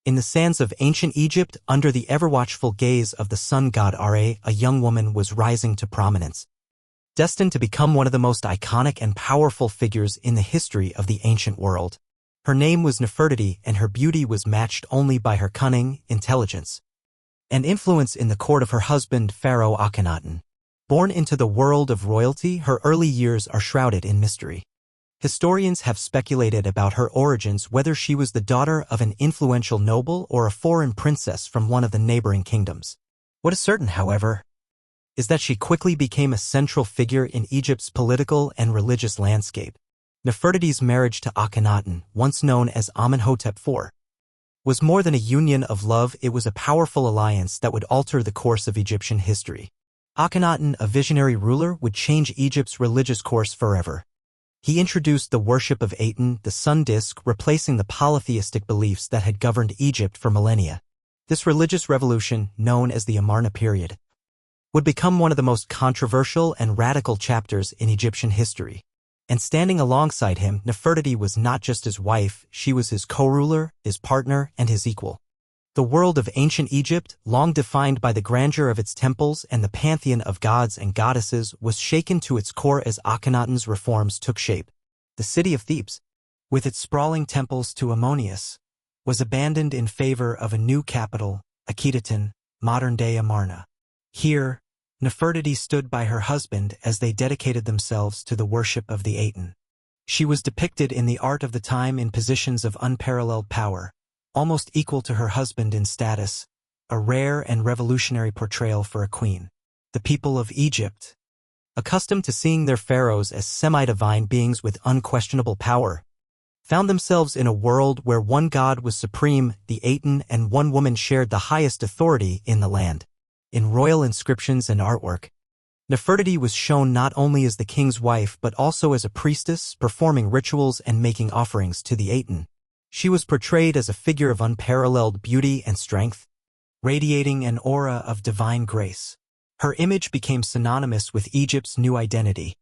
In the sands of ancient Egypt, under the ever-watchful gaze of the sun god Ra, a young woman was rising to prominence, destined to become one of the most iconic and powerful figures in the history of the ancient world. Her name was Nefertiti, and her beauty was matched only by her cunning, intelligence, and influence in the court of her husband, Pharaoh Akhenaten. Born into the world of royalty, her early years are shrouded in mystery. Historians have speculated about her origins, whether she was the daughter of an influential noble or a foreign princess from one of the neighboring kingdoms. What is certain, however, is that she quickly became a central figure in Egypt's political and religious landscape. Nefertiti's marriage to Akhenaten, once known as Amenhotep IV, was more than a union of love. It was a powerful alliance that would alter the course of Egyptian history. Akhenaten, a visionary ruler, would change Egypt's religious course forever. He introduced the worship of Aten, the sun disk, replacing the polytheistic beliefs that had governed Egypt for millennia. This religious revolution, known as the Amarna Period, would become one of the most controversial and radical chapters in Egyptian history. And standing alongside him, Nefertiti was not just his wife, she was his co-ruler, his partner, and his equal. The world of ancient Egypt, long defined by the grandeur of its temples and the pantheon of gods and goddesses, was shaken to its core as Akhenaten's reforms took shape. The city of Thebes, with its sprawling temples to Ammonius, was abandoned in favor of a new capital, Akhenaten, modern-day Amarna. Here, Nefertiti stood by her husband as they dedicated themselves to the worship of the Aten. She was depicted in the art of the time in positions of unparalleled power, almost equal to her husband in status, a rare and revolutionary portrayal for a queen. The people of Egypt, accustomed to seeing their pharaohs as semi-divine beings with unquestionable power, found themselves in a world where one god was supreme, the Aten, and one woman shared the highest authority in the land. In royal inscriptions and artwork, Nefertiti was shown not only as the king's wife but also as a priestess, performing rituals and making offerings to the Aten. She was portrayed as a figure of unparalleled beauty and strength, radiating an aura of divine grace. Her image became synonymous with Egypt's new identity,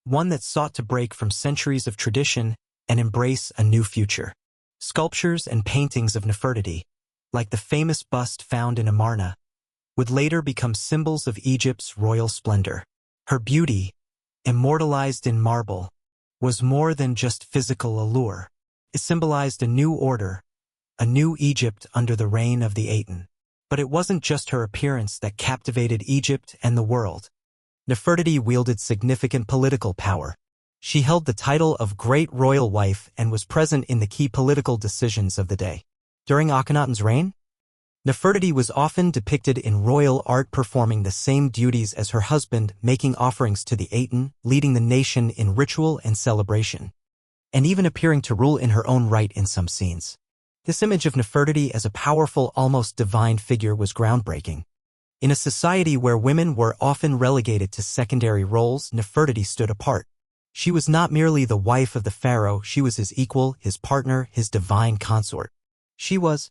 one that sought to break from centuries of tradition and embrace a new future. Sculptures and paintings of Nefertiti, like the famous bust found in Amarna, would later become symbols of Egypt's royal splendor. Her beauty, immortalized in marble, was more than just physical allure. It symbolized a new order, a new Egypt under the reign of the Aten. But it wasn't just her appearance that captivated Egypt and the world. Nefertiti wielded significant political power. She held the title of Great Royal Wife and was present in the key political decisions of the day. During Akhenaten's reign, Nefertiti was often depicted in royal art, performing the same duties as her husband, making offerings to the Aten, leading the nation in ritual and celebration, and even appearing to rule in her own right in some scenes. This image of Nefertiti as a powerful, almost divine figure was groundbreaking. In a society where women were often relegated to secondary roles, Nefertiti stood apart. She was not merely the wife of the pharaoh, she was his equal, his partner, his divine consort. She was,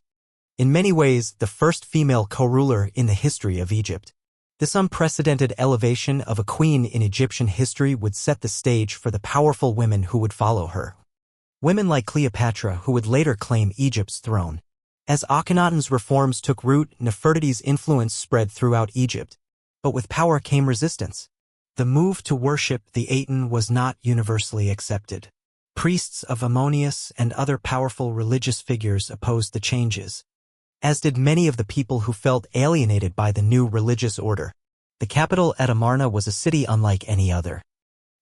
in many ways, the first female co-ruler in the history of Egypt. This unprecedented elevation of a queen in Egyptian history would set the stage for the powerful women who would follow her. Women like Cleopatra, who would later claim Egypt's throne. As Akhenaten's reforms took root, Nefertiti's influence spread throughout Egypt. But with power came resistance. The move to worship the Aten was not universally accepted. Priests of Ammonius and other powerful religious figures opposed the changes, as did many of the people who felt alienated by the new religious order. The capital at Amarna was a city unlike any other,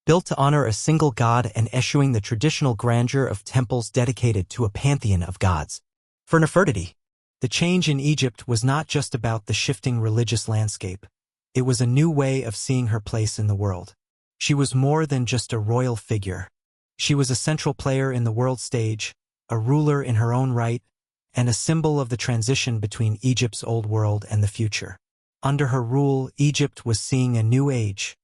built to honor a single god and eschewing the traditional grandeur of temples dedicated to a pantheon of gods. For Nefertiti, the change in Egypt was not just about the shifting religious landscape. It was a new way of seeing her place in the world. She was more than just a royal figure. She was a central player in the world stage, a ruler in her own right, and a symbol of the transition between Egypt's old world and the future. Under her rule, Egypt was seeing a new age,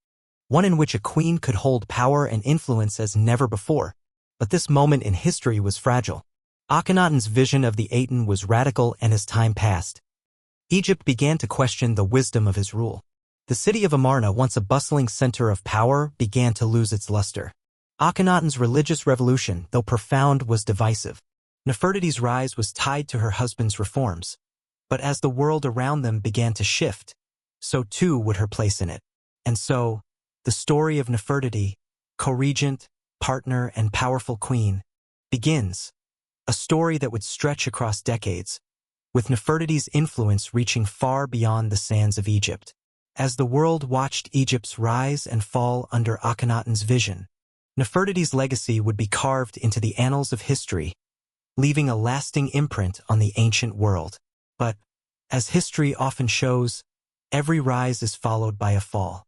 one in which a queen could hold power and influence as never before. But this moment in history was fragile. Akhenaten's vision of the Aten was radical, and as time passed, Egypt began to question the wisdom of his rule. The city of Amarna, once a bustling center of power, began to lose its luster. Akhenaten's religious revolution, though profound, was divisive. Nefertiti's rise was tied to her husband's reforms, but as the world around them began to shift, so too would her place in it. And so, the story of Nefertiti, co-regent, partner, and powerful queen, begins, a story that would stretch across decades, with Nefertiti's influence reaching far beyond the sands of Egypt. As the world watched Egypt's rise and fall under Akhenaten's vision, Nefertiti's legacy would be carved into the annals of history, leaving a lasting imprint on the ancient world. But, as history often shows, every rise is followed by a fall.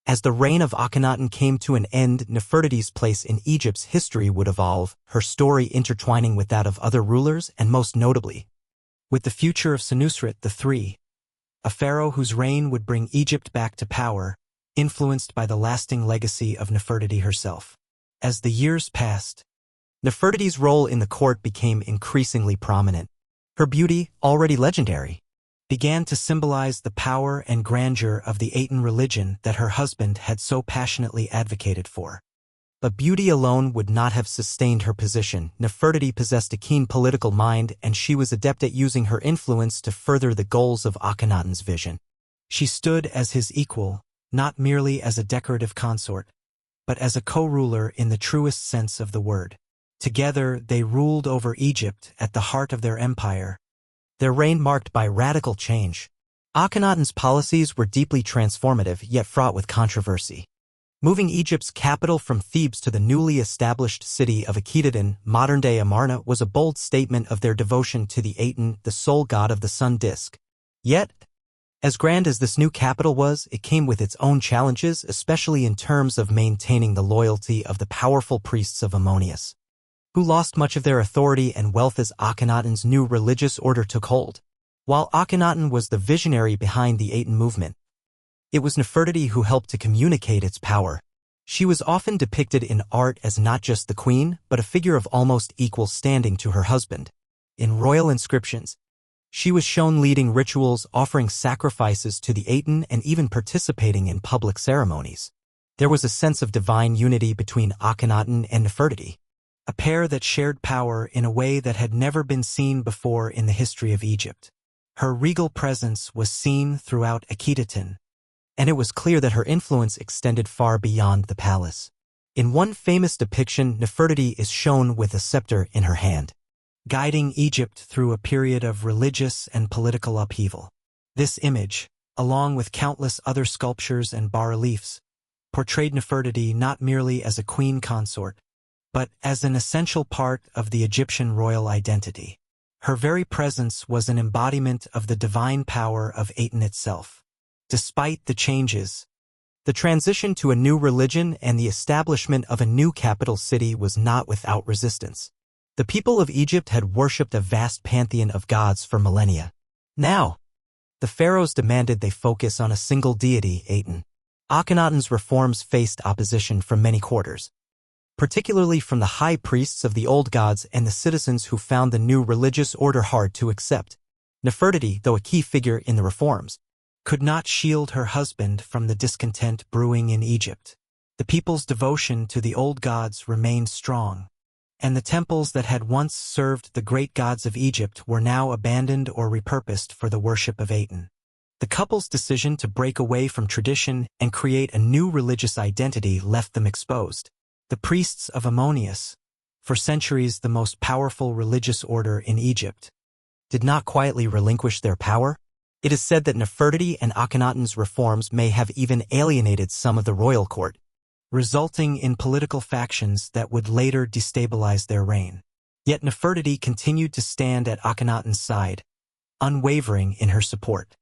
As the reign of Akhenaten came to an end, Nefertiti's place in Egypt's history would evolve, her story intertwining with that of other rulers and most notably, with the future of Senusret III, a pharaoh whose reign would bring Egypt back to power, influenced by the lasting legacy of Nefertiti herself. As the years passed, Nefertiti's role in the court became increasingly prominent. Her beauty, already legendary, began to symbolize the power and grandeur of the Aten religion that her husband had so passionately advocated for. But beauty alone would not have sustained her position. Nefertiti possessed a keen political mind, and she was adept at using her influence to further the goals of Akhenaten's vision. She stood as his equal, not merely as a decorative consort, but as a co-ruler in the truest sense of the word. Together, they ruled over Egypt at the heart of their empire, their reign marked by radical change. Akhenaten's policies were deeply transformative yet fraught with controversy. Moving Egypt's capital from Thebes to the newly established city of Akhenaten, modern-day Amarna, was a bold statement of their devotion to the Aten, the sole god of the sun disk. Yet, as grand as this new capital was, it came with its own challenges, especially in terms of maintaining the loyalty of the powerful priests of Ammonius, who lost much of their authority and wealth as Akhenaten's new religious order took hold. While Akhenaten was the visionary behind the Aten movement, it was Nefertiti who helped to communicate its power. She was often depicted in art as not just the queen, but a figure of almost equal standing to her husband. In royal inscriptions, she was shown leading rituals, offering sacrifices to the Aten, and even participating in public ceremonies. There was a sense of divine unity between Akhenaten and Nefertiti, a pair that shared power in a way that had never been seen before in the history of Egypt. Her regal presence was seen throughout Akhenaten, and it was clear that her influence extended far beyond the palace. In one famous depiction, Nefertiti is shown with a scepter in her hand, guiding Egypt through a period of religious and political upheaval. This image, along with countless other sculptures and bas-reliefs, portrayed Nefertiti not merely as a queen consort, but as an essential part of the Egyptian royal identity. Her very presence was an embodiment of the divine power of Aten itself. Despite the changes, the transition to a new religion and the establishment of a new capital city was not without resistance. The people of Egypt had worshipped a vast pantheon of gods for millennia. Now, the pharaohs demanded they focus on a single deity, Aten. Akhenaten's reforms faced opposition from many quarters, particularly from the high priests of the old gods and the citizens who found the new religious order hard to accept. Nefertiti, though a key figure in the reforms, could not shield her husband from the discontent brewing in Egypt. The people's devotion to the old gods remained strong, and the temples that had once served the great gods of Egypt were now abandoned or repurposed for the worship of Aten. The couple's decision to break away from tradition and create a new religious identity left them exposed. The priests of Ammonius, for centuries the most powerful religious order in Egypt, did not quietly relinquish their power. It is said that Nefertiti and Akhenaten's reforms may have even alienated some of the royal court, resulting in political factions that would later destabilize their reign. Yet Nefertiti continued to stand at Akhenaten's side, unwavering in her support.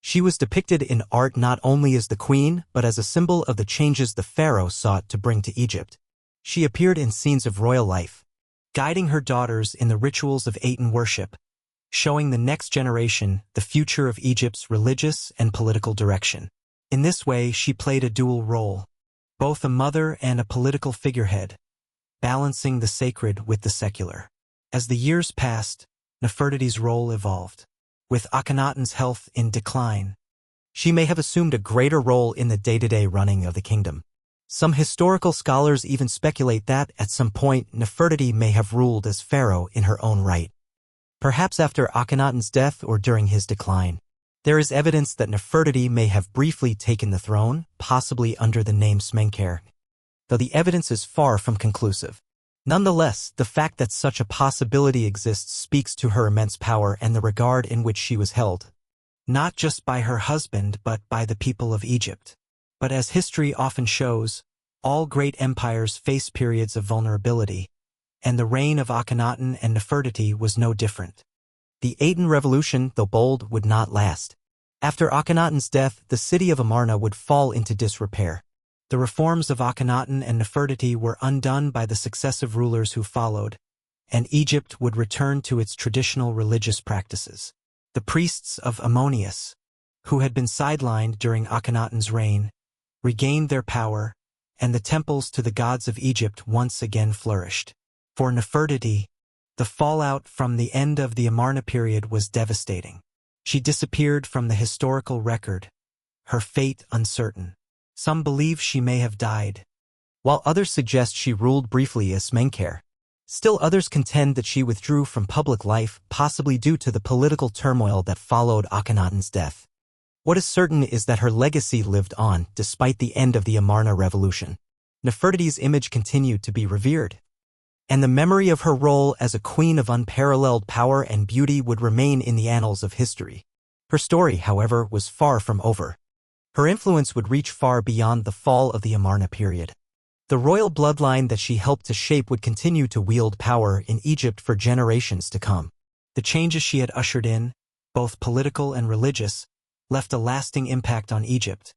She was depicted in art not only as the queen, but as a symbol of the changes the pharaoh sought to bring to Egypt. She appeared in scenes of royal life, guiding her daughters in the rituals of Aten worship, showing the next generation the future of Egypt's religious and political direction. In this way, she played a dual role, both a mother and a political figurehead, balancing the sacred with the secular. As the years passed, Nefertiti's role evolved. With Akhenaten's health in decline, she may have assumed a greater role in the day-to-day running of the kingdom. Some historical scholars even speculate that, at some point, Nefertiti may have ruled as pharaoh in her own right. Perhaps after Akhenaten's death or during his decline. There is evidence that Nefertiti may have briefly taken the throne, possibly under the name Smenkhare, though the evidence is far from conclusive. Nonetheless, the fact that such a possibility exists speaks to her immense power and the regard in which she was held, not just by her husband but by the people of Egypt. But as history often shows, all great empires face periods of vulnerability, and the reign of Akhenaten and Nefertiti was no different. The Aten revolution, though bold, would not last. After Akhenaten's death, the city of Amarna would fall into disrepair. The reforms of Akhenaten and Nefertiti were undone by the successive rulers who followed, and Egypt would return to its traditional religious practices. The priests of Ammonius, who had been sidelined during Akhenaten's reign, regained their power, and the temples to the gods of Egypt once again flourished. For Nefertiti, the fallout from the end of the Amarna period was devastating. She disappeared from the historical record, her fate uncertain. Some believe she may have died, while others suggest she ruled briefly as Smenkhare. Still others contend that she withdrew from public life, possibly due to the political turmoil that followed Akhenaten's death. What is certain is that her legacy lived on, despite the end of the Amarna revolution. Nefertiti's image continued to be revered, and the memory of her role as a queen of unparalleled power and beauty would remain in the annals of history. Her story, however, was far from over. Her influence would reach far beyond the fall of the Amarna period. The royal bloodline that she helped to shape would continue to wield power in Egypt for generations to come. The changes she had ushered in, both political and religious, left a lasting impact on Egypt,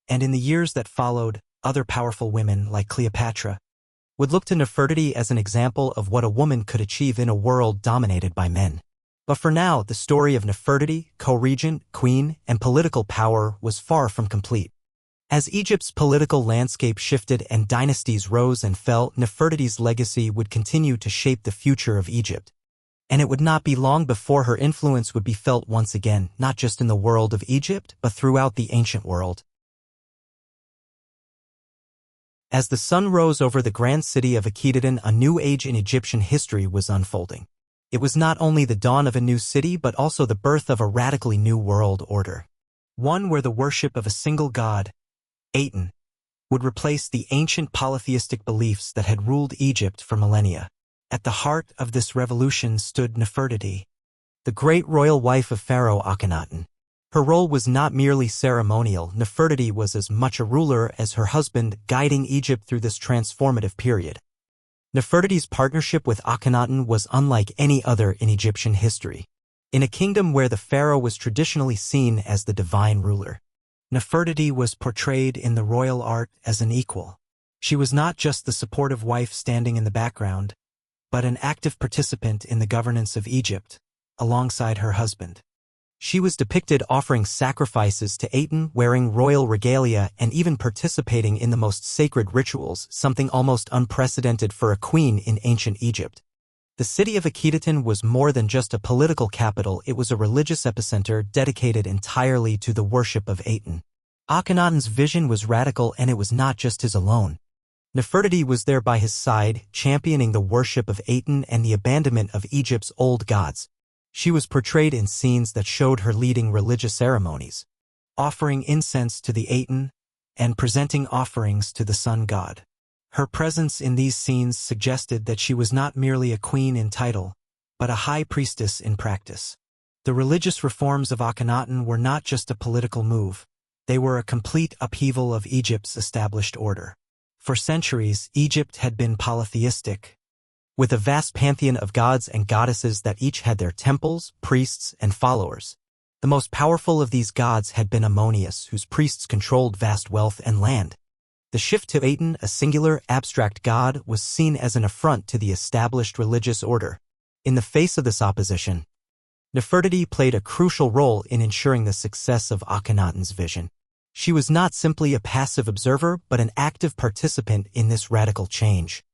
and in the years that followed, other powerful women like Cleopatra would look to Nefertiti as an example of what a woman could achieve in a world dominated by men. But for now, the story of Nefertiti, co-regent, queen, and political power was far from complete. As Egypt's political landscape shifted and dynasties rose and fell, Nefertiti's legacy would continue to shape the future of Egypt. And it would not be long before her influence would be felt once again, not just in the world of Egypt, but throughout the ancient world. As the sun rose over the grand city of Akhenaten, a new age in Egyptian history was unfolding. It was not only the dawn of a new city but also the birth of a radically new world order. One where the worship of a single god, Aten, would replace the ancient polytheistic beliefs that had ruled Egypt for millennia. At the heart of this revolution stood Nefertiti, the great royal wife of Pharaoh Akhenaten. Her role was not merely ceremonial. Nefertiti was as much a ruler as her husband, guiding Egypt through this transformative period. Nefertiti's partnership with Akhenaten was unlike any other in Egyptian history. In a kingdom where the pharaoh was traditionally seen as the divine ruler, Nefertiti was portrayed in the royal art as an equal. She was not just the supportive wife standing in the background, but an active participant in the governance of Egypt, alongside her husband. She was depicted offering sacrifices to Aten, wearing royal regalia, and even participating in the most sacred rituals, something almost unprecedented for a queen in ancient Egypt. The city of Akhenaten was more than just a political capital, it was a religious epicenter dedicated entirely to the worship of Aten. Akhenaten's vision was radical, and it was not just his alone. Nefertiti was there by his side, championing the worship of Aten and the abandonment of Egypt's old gods. She was portrayed in scenes that showed her leading religious ceremonies, offering incense to the Aten and presenting offerings to the sun god. Her presence in these scenes suggested that she was not merely a queen in title, but a high priestess in practice. The religious reforms of Akhenaten were not just a political move, they were a complete upheaval of Egypt's established order. For centuries, Egypt had been polytheistic, with a vast pantheon of gods and goddesses that each had their temples, priests, and followers. The most powerful of these gods had been Ammonius, whose priests controlled vast wealth and land. The shift to Aten, a singular, abstract god, was seen as an affront to the established religious order. In the face of this opposition, Nefertiti played a crucial role in ensuring the success of Akhenaten's vision. She was not simply a passive observer, but an active participant in this radical change.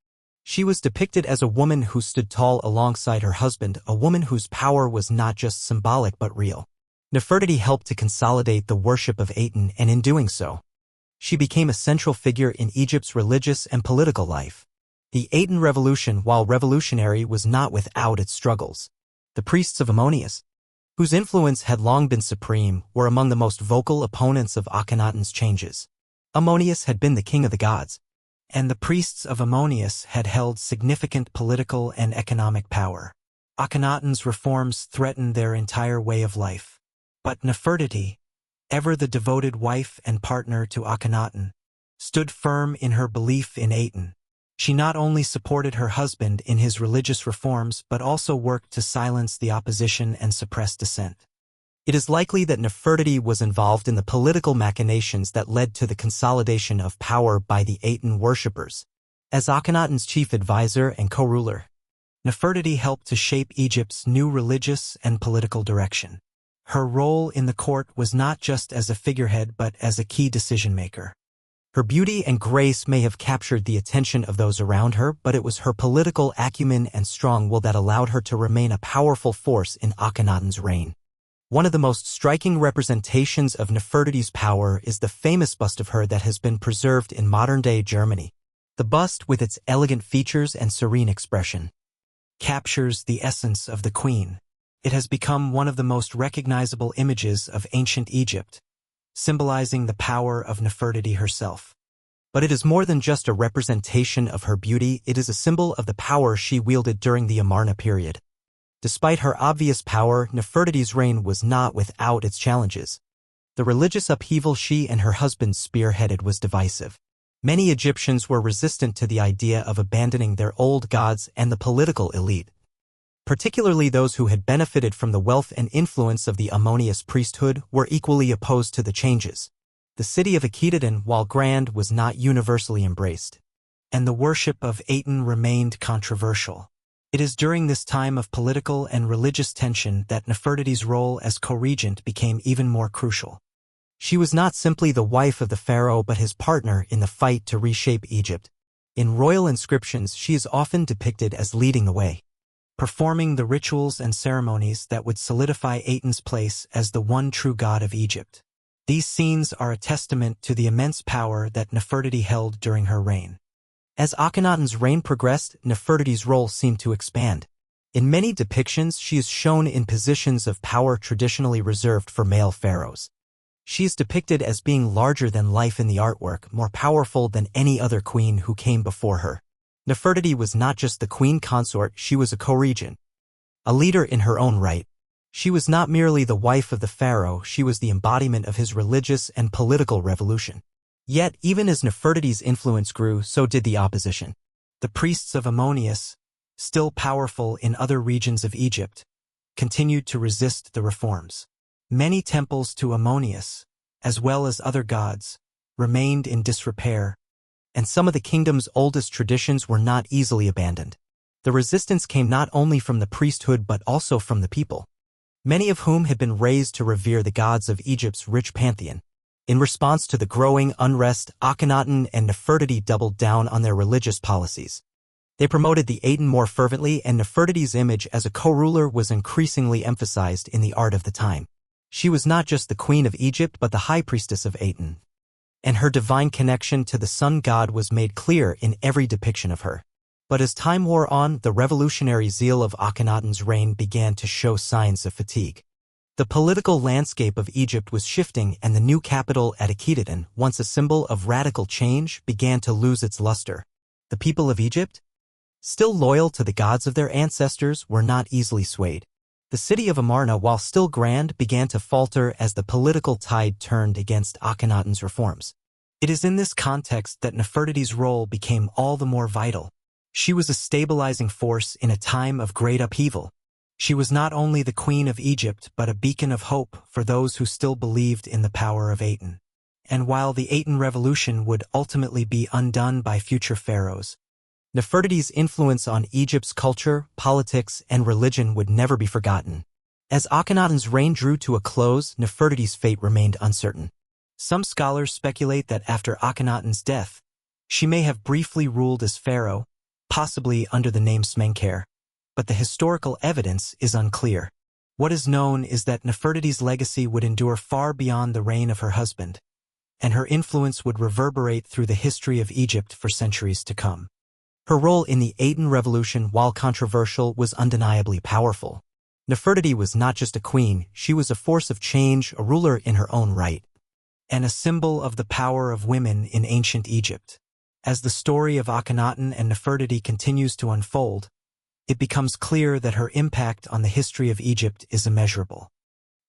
She was depicted as a woman who stood tall alongside her husband, a woman whose power was not just symbolic but real. Nefertiti helped to consolidate the worship of Aten, and in doing so, She became a central figure in Egypt's religious and political life. The Aten Revolution, while revolutionary, was not without its struggles. The priests of Ammonius, whose influence had long been supreme, were among the most vocal opponents of Akhenaten's changes. Ammonius had been the king of the gods, and the priests of Ammonius had held significant political and economic power. Akhenaten's reforms threatened their entire way of life. But Nefertiti, ever the devoted wife and partner to Akhenaten, stood firm in her belief in Aten. She not only supported her husband in his religious reforms but also worked to silence the opposition and suppress dissent. It is likely that Nefertiti was involved in the political machinations that led to the consolidation of power by the Aten worshippers. As Akhenaten's chief advisor and co-ruler, Nefertiti helped to shape Egypt's new religious and political direction. Her role in the court was not just as a figurehead but as a key decision-maker. Her beauty and grace may have captured the attention of those around her, but it was her political acumen and strong will that allowed her to remain a powerful force in Akhenaten's reign. One of the most striking representations of Nefertiti's power is the famous bust of her that has been preserved in modern-day Germany. The bust, with its elegant features and serene expression, captures the essence of the queen. It has become one of the most recognizable images of ancient Egypt, symbolizing the power of Nefertiti herself. But it is more than just a representation of her beauty, it is a symbol of the power she wielded during the Amarna period. Despite her obvious power, Nefertiti's reign was not without its challenges. The religious upheaval she and her husband spearheaded was divisive. Many Egyptians were resistant to the idea of abandoning their old gods, and the political elite, particularly those who had benefited from the wealth and influence of the Ammonius priesthood, were equally opposed to the changes. The city of Akhenaten, while grand, was not universally embraced, and the worship of Aten remained controversial. It is during this time of political and religious tension that Nefertiti's role as co-regent became even more crucial. She was not simply the wife of the pharaoh but his partner in the fight to reshape Egypt. In royal inscriptions, she is often depicted as leading the way, performing the rituals and ceremonies that would solidify Aten's place as the one true god of Egypt. These scenes are a testament to the immense power that Nefertiti held during her reign. As Akhenaten's reign progressed, Nefertiti's role seemed to expand. In many depictions, she is shown in positions of power traditionally reserved for male pharaohs. She is depicted as being larger than life in the artwork, more powerful than any other queen who came before her. Nefertiti was not just the queen consort, she was a co-regent, a leader in her own right. She was not merely the wife of the pharaoh, she was the embodiment of his religious and political revolution. Yet, even as Nefertiti's influence grew, so did the opposition. The priests of Ammonius, still powerful in other regions of Egypt, continued to resist the reforms. Many temples to Ammonius, as well as other gods, remained in disrepair, and some of the kingdom's oldest traditions were not easily abandoned. The resistance came not only from the priesthood but also from the people, many of whom had been raised to revere the gods of Egypt's rich pantheon. In response to the growing unrest, Akhenaten and Nefertiti doubled down on their religious policies. They promoted the Aten more fervently, and Nefertiti's image as a co-ruler was increasingly emphasized in the art of the time. She was not just the queen of Egypt but the high priestess of Aten, and her divine connection to the sun god was made clear in every depiction of her. But as time wore on, the revolutionary zeal of Akhenaten's reign began to show signs of fatigue. The political landscape of Egypt was shifting, and the new capital at Akhenaten, once a symbol of radical change, began to lose its luster. The people of Egypt, still loyal to the gods of their ancestors, were not easily swayed. The city of Amarna, while still grand, began to falter as the political tide turned against Akhenaten's reforms. It is in this context that Nefertiti's role became all the more vital. She was a stabilizing force in a time of great upheaval. She was not only the queen of Egypt but a beacon of hope for those who still believed in the power of Aten. And while the Aten revolution would ultimately be undone by future pharaohs, Nefertiti's influence on Egypt's culture, politics, and religion would never be forgotten. As Akhenaten's reign drew to a close, Nefertiti's fate remained uncertain. Some scholars speculate that after Akhenaten's death, she may have briefly ruled as pharaoh, possibly under the name Smenkhare, but the historical evidence is unclear. What is known is that Nefertiti's legacy would endure far beyond the reign of her husband, and her influence would reverberate through the history of Egypt for centuries to come. Her role in the Aten revolution, while controversial, was undeniably powerful. Nefertiti was not just a queen, she was a force of change, a ruler in her own right, and a symbol of the power of women in ancient Egypt. As the story of Akhenaten and Nefertiti continues to unfold, it becomes clear that her impact on the history of Egypt is immeasurable.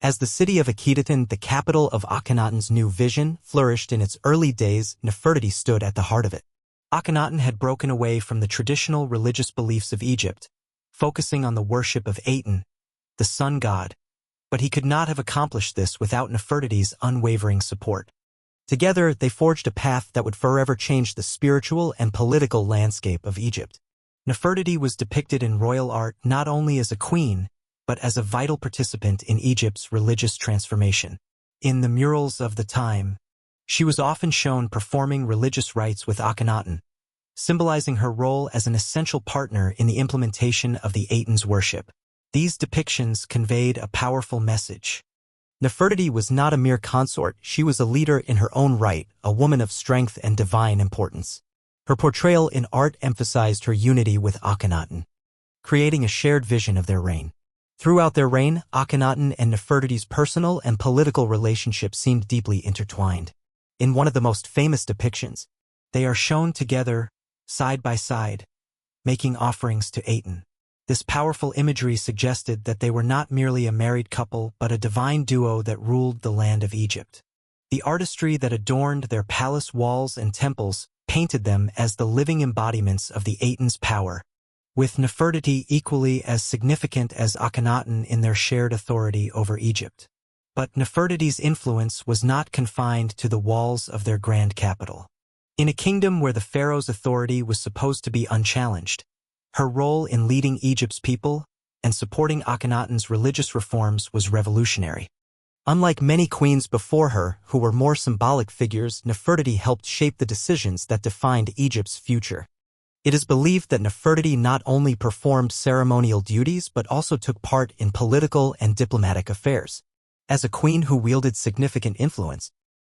As the city of Akhenaten, the capital of Akhenaten's new vision, flourished in its early days, Nefertiti stood at the heart of it. Akhenaten had broken away from the traditional religious beliefs of Egypt, focusing on the worship of Aten, the sun god, but he could not have accomplished this without Nefertiti's unwavering support. Together, they forged a path that would forever change the spiritual and political landscape of Egypt. Nefertiti was depicted in royal art not only as a queen, but as a vital participant in Egypt's religious transformation. In the murals of the time, she was often shown performing religious rites with Akhenaten, symbolizing her role as an essential partner in the implementation of the Aten's worship. These depictions conveyed a powerful message. Nefertiti was not a mere consort, she was a leader in her own right, a woman of strength and divine importance. Her portrayal in art emphasized her unity with Akhenaten, creating a shared vision of their reign. Throughout their reign, Akhenaten and Nefertiti's personal and political relationship seemed deeply intertwined. In one of the most famous depictions, they are shown together, side by side, making offerings to Aten. This powerful imagery suggested that they were not merely a married couple but a divine duo that ruled the land of Egypt. The artistry that adorned their palace walls and temples painted them as the living embodiments of the Aten's power, with Nefertiti equally as significant as Akhenaten in their shared authority over Egypt. But Nefertiti's influence was not confined to the walls of their grand capital. In a kingdom where the pharaoh's authority was supposed to be unchallenged, her role in leading Egypt's people and supporting Akhenaten's religious reforms was revolutionary. Unlike many queens before her, who were more symbolic figures, Nefertiti helped shape the decisions that defined Egypt's future. It is believed that Nefertiti not only performed ceremonial duties but also took part in political and diplomatic affairs. As a queen who wielded significant influence,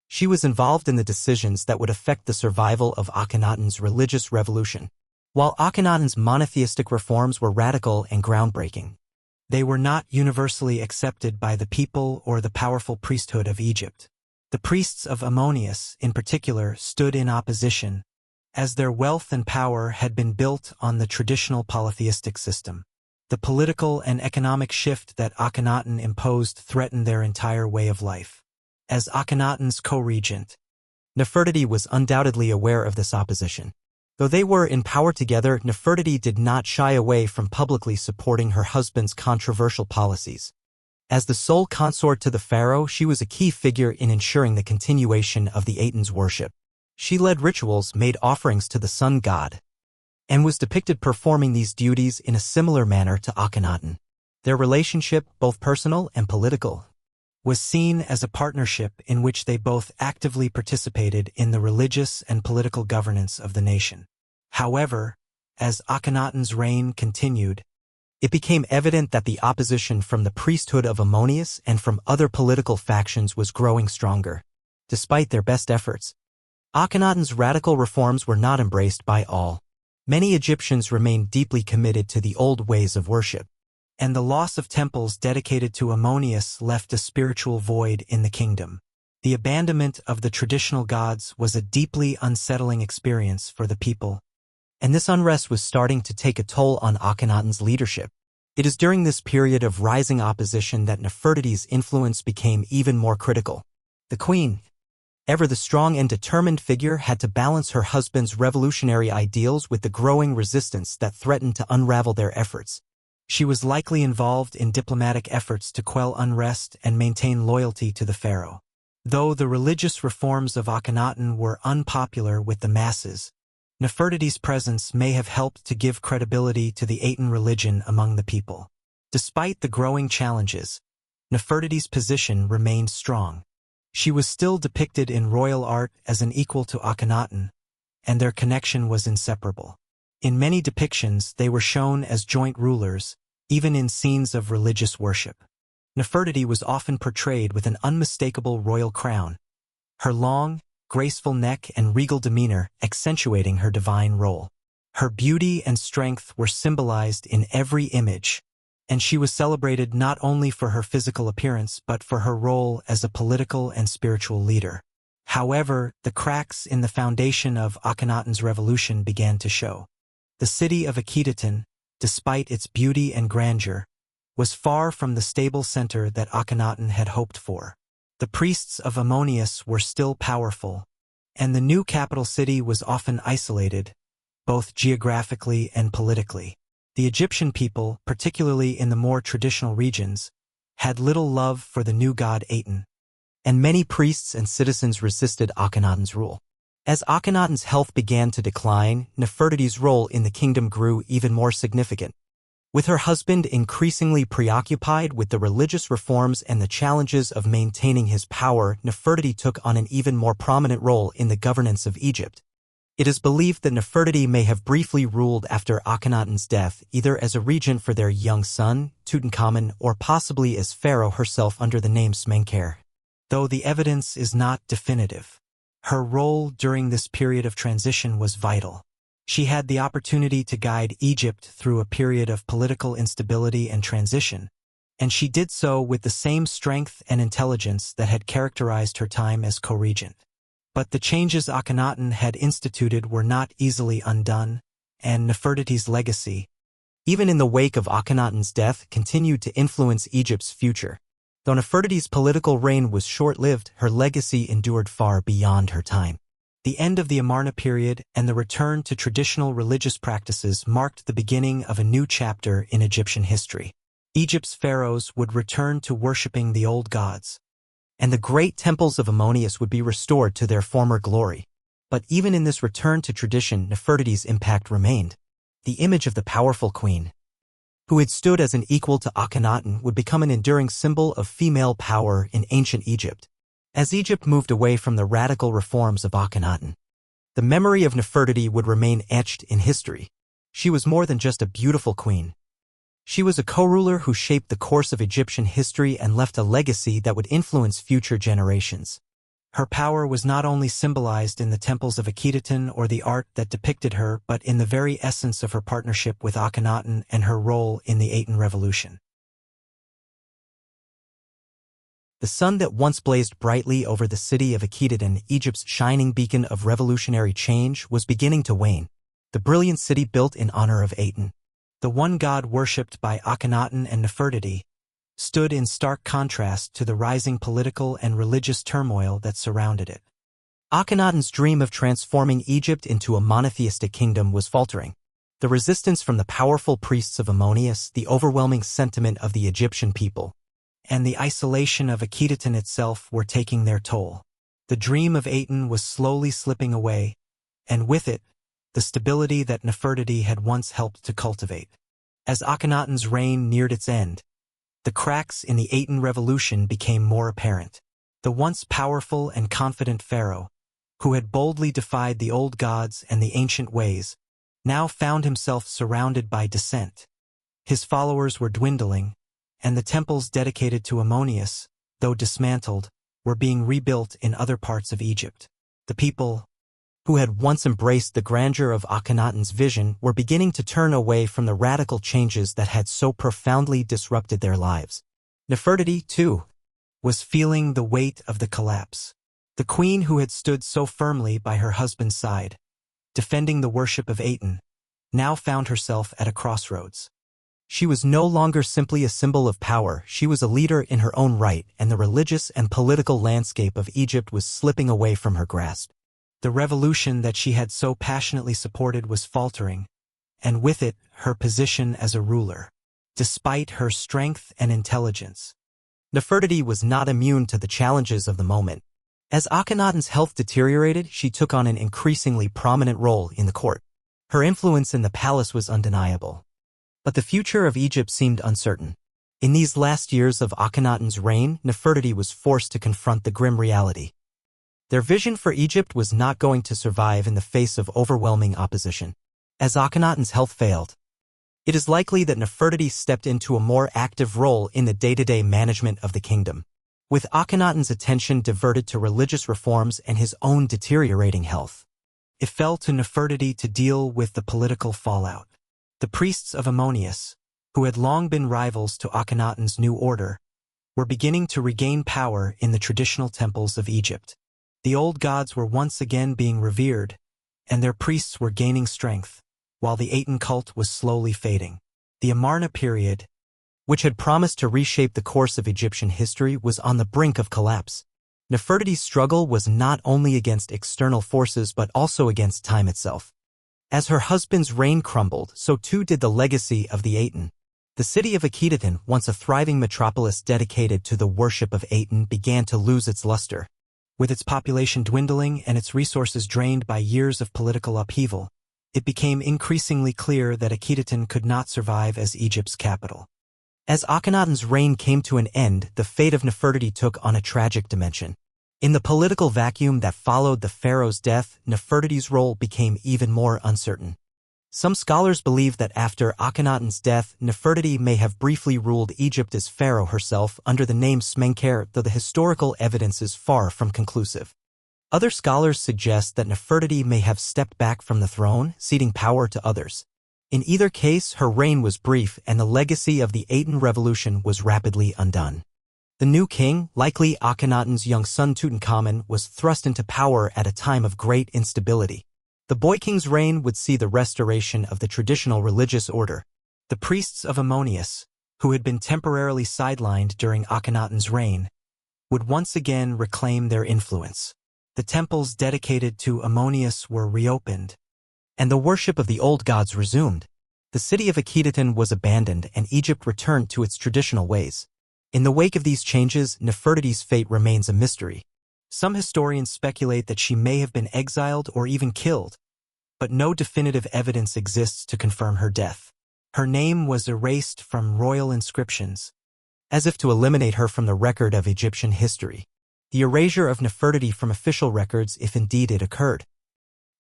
she was involved in the decisions that would affect the survival of Akhenaten's religious revolution. While Akhenaten's monotheistic reforms were radical and groundbreaking, they were not universally accepted by the people or the powerful priesthood of Egypt. The priests of Ammonius, in particular, stood in opposition, as their wealth and power had been built on the traditional polytheistic system. The political and economic shift that Akhenaten imposed threatened their entire way of life. As Akhenaten's co-regent, Nefertiti was undoubtedly aware of this opposition. Though they were in power together, Nefertiti did not shy away from publicly supporting her husband's controversial policies. As the sole consort to the pharaoh, she was a key figure in ensuring the continuation of the Aten's worship. She led rituals, made offerings to the sun god, and was depicted performing these duties in a similar manner to Akhenaten. Their relationship, both personal and political, was seen as a partnership in which they both actively participated in the religious and political governance of the nation. However, as Akhenaten's reign continued, it became evident that the opposition from the priesthood of Ammonius and from other political factions was growing stronger. Despite their best efforts, Akhenaten's radical reforms were not embraced by all. Many Egyptians remained deeply committed to the old ways of worship, and the loss of temples dedicated to Ammonius left a spiritual void in the kingdom. The abandonment of the traditional gods was a deeply unsettling experience for the people, and this unrest was starting to take a toll on Akhenaten's leadership. It is during this period of rising opposition that Nefertiti's influence became even more critical. The queen, ever the strong and determined figure, had to balance her husband's revolutionary ideals with the growing resistance that threatened to unravel their efforts. She was likely involved in diplomatic efforts to quell unrest and maintain loyalty to the pharaoh. Though the religious reforms of Akhenaten were unpopular with the masses, Nefertiti's presence may have helped to give credibility to the Aten religion among the people. Despite the growing challenges, Nefertiti's position remained strong. She was still depicted in royal art as an equal to Akhenaten, and their connection was inseparable. In many depictions, they were shown as joint rulers, even in scenes of religious worship. Nefertiti was often portrayed with an unmistakable royal crown, her long, graceful neck, and regal demeanor, accentuating her divine role. Her beauty and strength were symbolized in every image, and she was celebrated not only for her physical appearance but for her role as a political and spiritual leader. However, the cracks in the foundation of Akhenaten's revolution began to show. The city of Akhenaten, despite its beauty and grandeur, was far from the stable center that Akhenaten had hoped for. The priests of Ammonius were still powerful, and the new capital city was often isolated, both geographically and politically. The Egyptian people, particularly in the more traditional regions, had little love for the new god Aten, and many priests and citizens resisted Akhenaten's rule. As Akhenaten's health began to decline, Nefertiti's role in the kingdom grew even more significant. With her husband increasingly preoccupied with the religious reforms and the challenges of maintaining his power, Nefertiti took on an even more prominent role in the governance of Egypt. It is believed that Nefertiti may have briefly ruled after Akhenaten's death, either as a regent for their young son, Tutankhamun, or possibly as pharaoh herself under the name Smenkhare, though the evidence is not definitive. Her role during this period of transition was vital. She had the opportunity to guide Egypt through a period of political instability and transition, and she did so with the same strength and intelligence that had characterized her time as co-regent. But the changes Akhenaten had instituted were not easily undone, and Nefertiti's legacy, even in the wake of Akhenaten's death, continued to influence Egypt's future. Though Nefertiti's political reign was short-lived, her legacy endured far beyond her time. The end of the Amarna period and the return to traditional religious practices marked the beginning of a new chapter in Egyptian history. Egypt's pharaohs would return to worshipping the old gods, and the great temples of Ammonius would be restored to their former glory. But even in this return to tradition, Nefertiti's impact remained. The image of the powerful queen, who had stood as an equal to Akhenaten, would become an enduring symbol of female power in ancient Egypt. As Egypt moved away from the radical reforms of Akhenaten, the memory of Nefertiti would remain etched in history. She was more than just a beautiful queen. She was a co-ruler who shaped the course of Egyptian history and left a legacy that would influence future generations. Her power was not only symbolized in the temples of Akhenaten or the art that depicted her, but in the very essence of her partnership with Akhenaten and her role in the Aten revolution. The sun that once blazed brightly over the city of Akhenaten, Egypt's shining beacon of revolutionary change, was beginning to wane. The brilliant city built in honor of Aten, the one god worshipped by Akhenaten and Nefertiti, stood in stark contrast to the rising political and religious turmoil that surrounded it. Akhenaten's dream of transforming Egypt into a monotheistic kingdom was faltering. The resistance from the powerful priests of Ammonius, the overwhelming sentiment of the Egyptian people, and the isolation of Akhenaten itself were taking their toll. The dream of Aten was slowly slipping away, and with it, the stability that Nefertiti had once helped to cultivate. As Akhenaten's reign neared its end, the cracks in the Aten revolution became more apparent. The once powerful and confident pharaoh, who had boldly defied the old gods and the ancient ways, now found himself surrounded by dissent. His followers were dwindling, and the temples dedicated to Ammonius, though dismantled, were being rebuilt in other parts of Egypt. The people, who had once embraced the grandeur of Akhenaten's vision, were beginning to turn away from the radical changes that had so profoundly disrupted their lives. Nefertiti, too, was feeling the weight of the collapse. The queen who had stood so firmly by her husband's side, defending the worship of Aten, now found herself at a crossroads. She was no longer simply a symbol of power, she was a leader in her own right, and the religious and political landscape of Egypt was slipping away from her grasp. The revolution that she had so passionately supported was faltering, and with it, her position as a ruler. Despite her strength and intelligence, Nefertiti was not immune to the challenges of the moment. As Akhenaten's health deteriorated, she took on an increasingly prominent role in the court. Her influence in the palace was undeniable. But the future of Egypt seemed uncertain. In these last years of Akhenaten's reign, Nefertiti was forced to confront the grim reality. Their vision for Egypt was not going to survive in the face of overwhelming opposition. As Akhenaten's health failed, it is likely that Nefertiti stepped into a more active role in the day-to-day management of the kingdom. with Akhenaten's attention diverted to religious reforms and his own deteriorating health. It fell to Nefertiti to deal with the political fallout. The priests of Ammonius, who had long been rivals to Akhenaten's new order, were beginning to regain power in the traditional temples of Egypt. The old gods were once again being revered, and their priests were gaining strength, while the Aten cult was slowly fading. The Amarna period, which had promised to reshape the course of Egyptian history, was on the brink of collapse. Nefertiti's struggle was not only against external forces but also against time itself. As her husband's reign crumbled, so too did the legacy of the Aten. The city of Akhenaten, once a thriving metropolis dedicated to the worship of Aten, began to lose its luster. With its population dwindling and its resources drained by years of political upheaval, it became increasingly clear that Akhenaten could not survive as Egypt's capital. As Akhenaten's reign came to an end, the fate of Nefertiti took on a tragic dimension. In the political vacuum that followed the pharaoh's death, Nefertiti's role became even more uncertain. Some scholars believe that after Akhenaten's death, Nefertiti may have briefly ruled Egypt as pharaoh herself under the name Smenkhare, though the historical evidence is far from conclusive. Other scholars suggest that Nefertiti may have stepped back from the throne, ceding power to others. In either case, her reign was brief and the legacy of the Aten revolution was rapidly undone. The new king, likely Akhenaten's young son Tutankhamun, was thrust into power at a time of great instability. The boy king's reign would see the restoration of the traditional religious order. The priests of Ammonius, who had been temporarily sidelined during Akhenaten's reign, would once again reclaim their influence. The temples dedicated to Ammonius were reopened, and the worship of the old gods resumed. The city of Akhenaten was abandoned and Egypt returned to its traditional ways. In the wake of these changes, Nefertiti's fate remains a mystery. Some historians speculate that she may have been exiled or even killed, but no definitive evidence exists to confirm her death. Her name was erased from royal inscriptions, as if to eliminate her from the record of Egyptian history. The erasure of Nefertiti from official records, if indeed it occurred,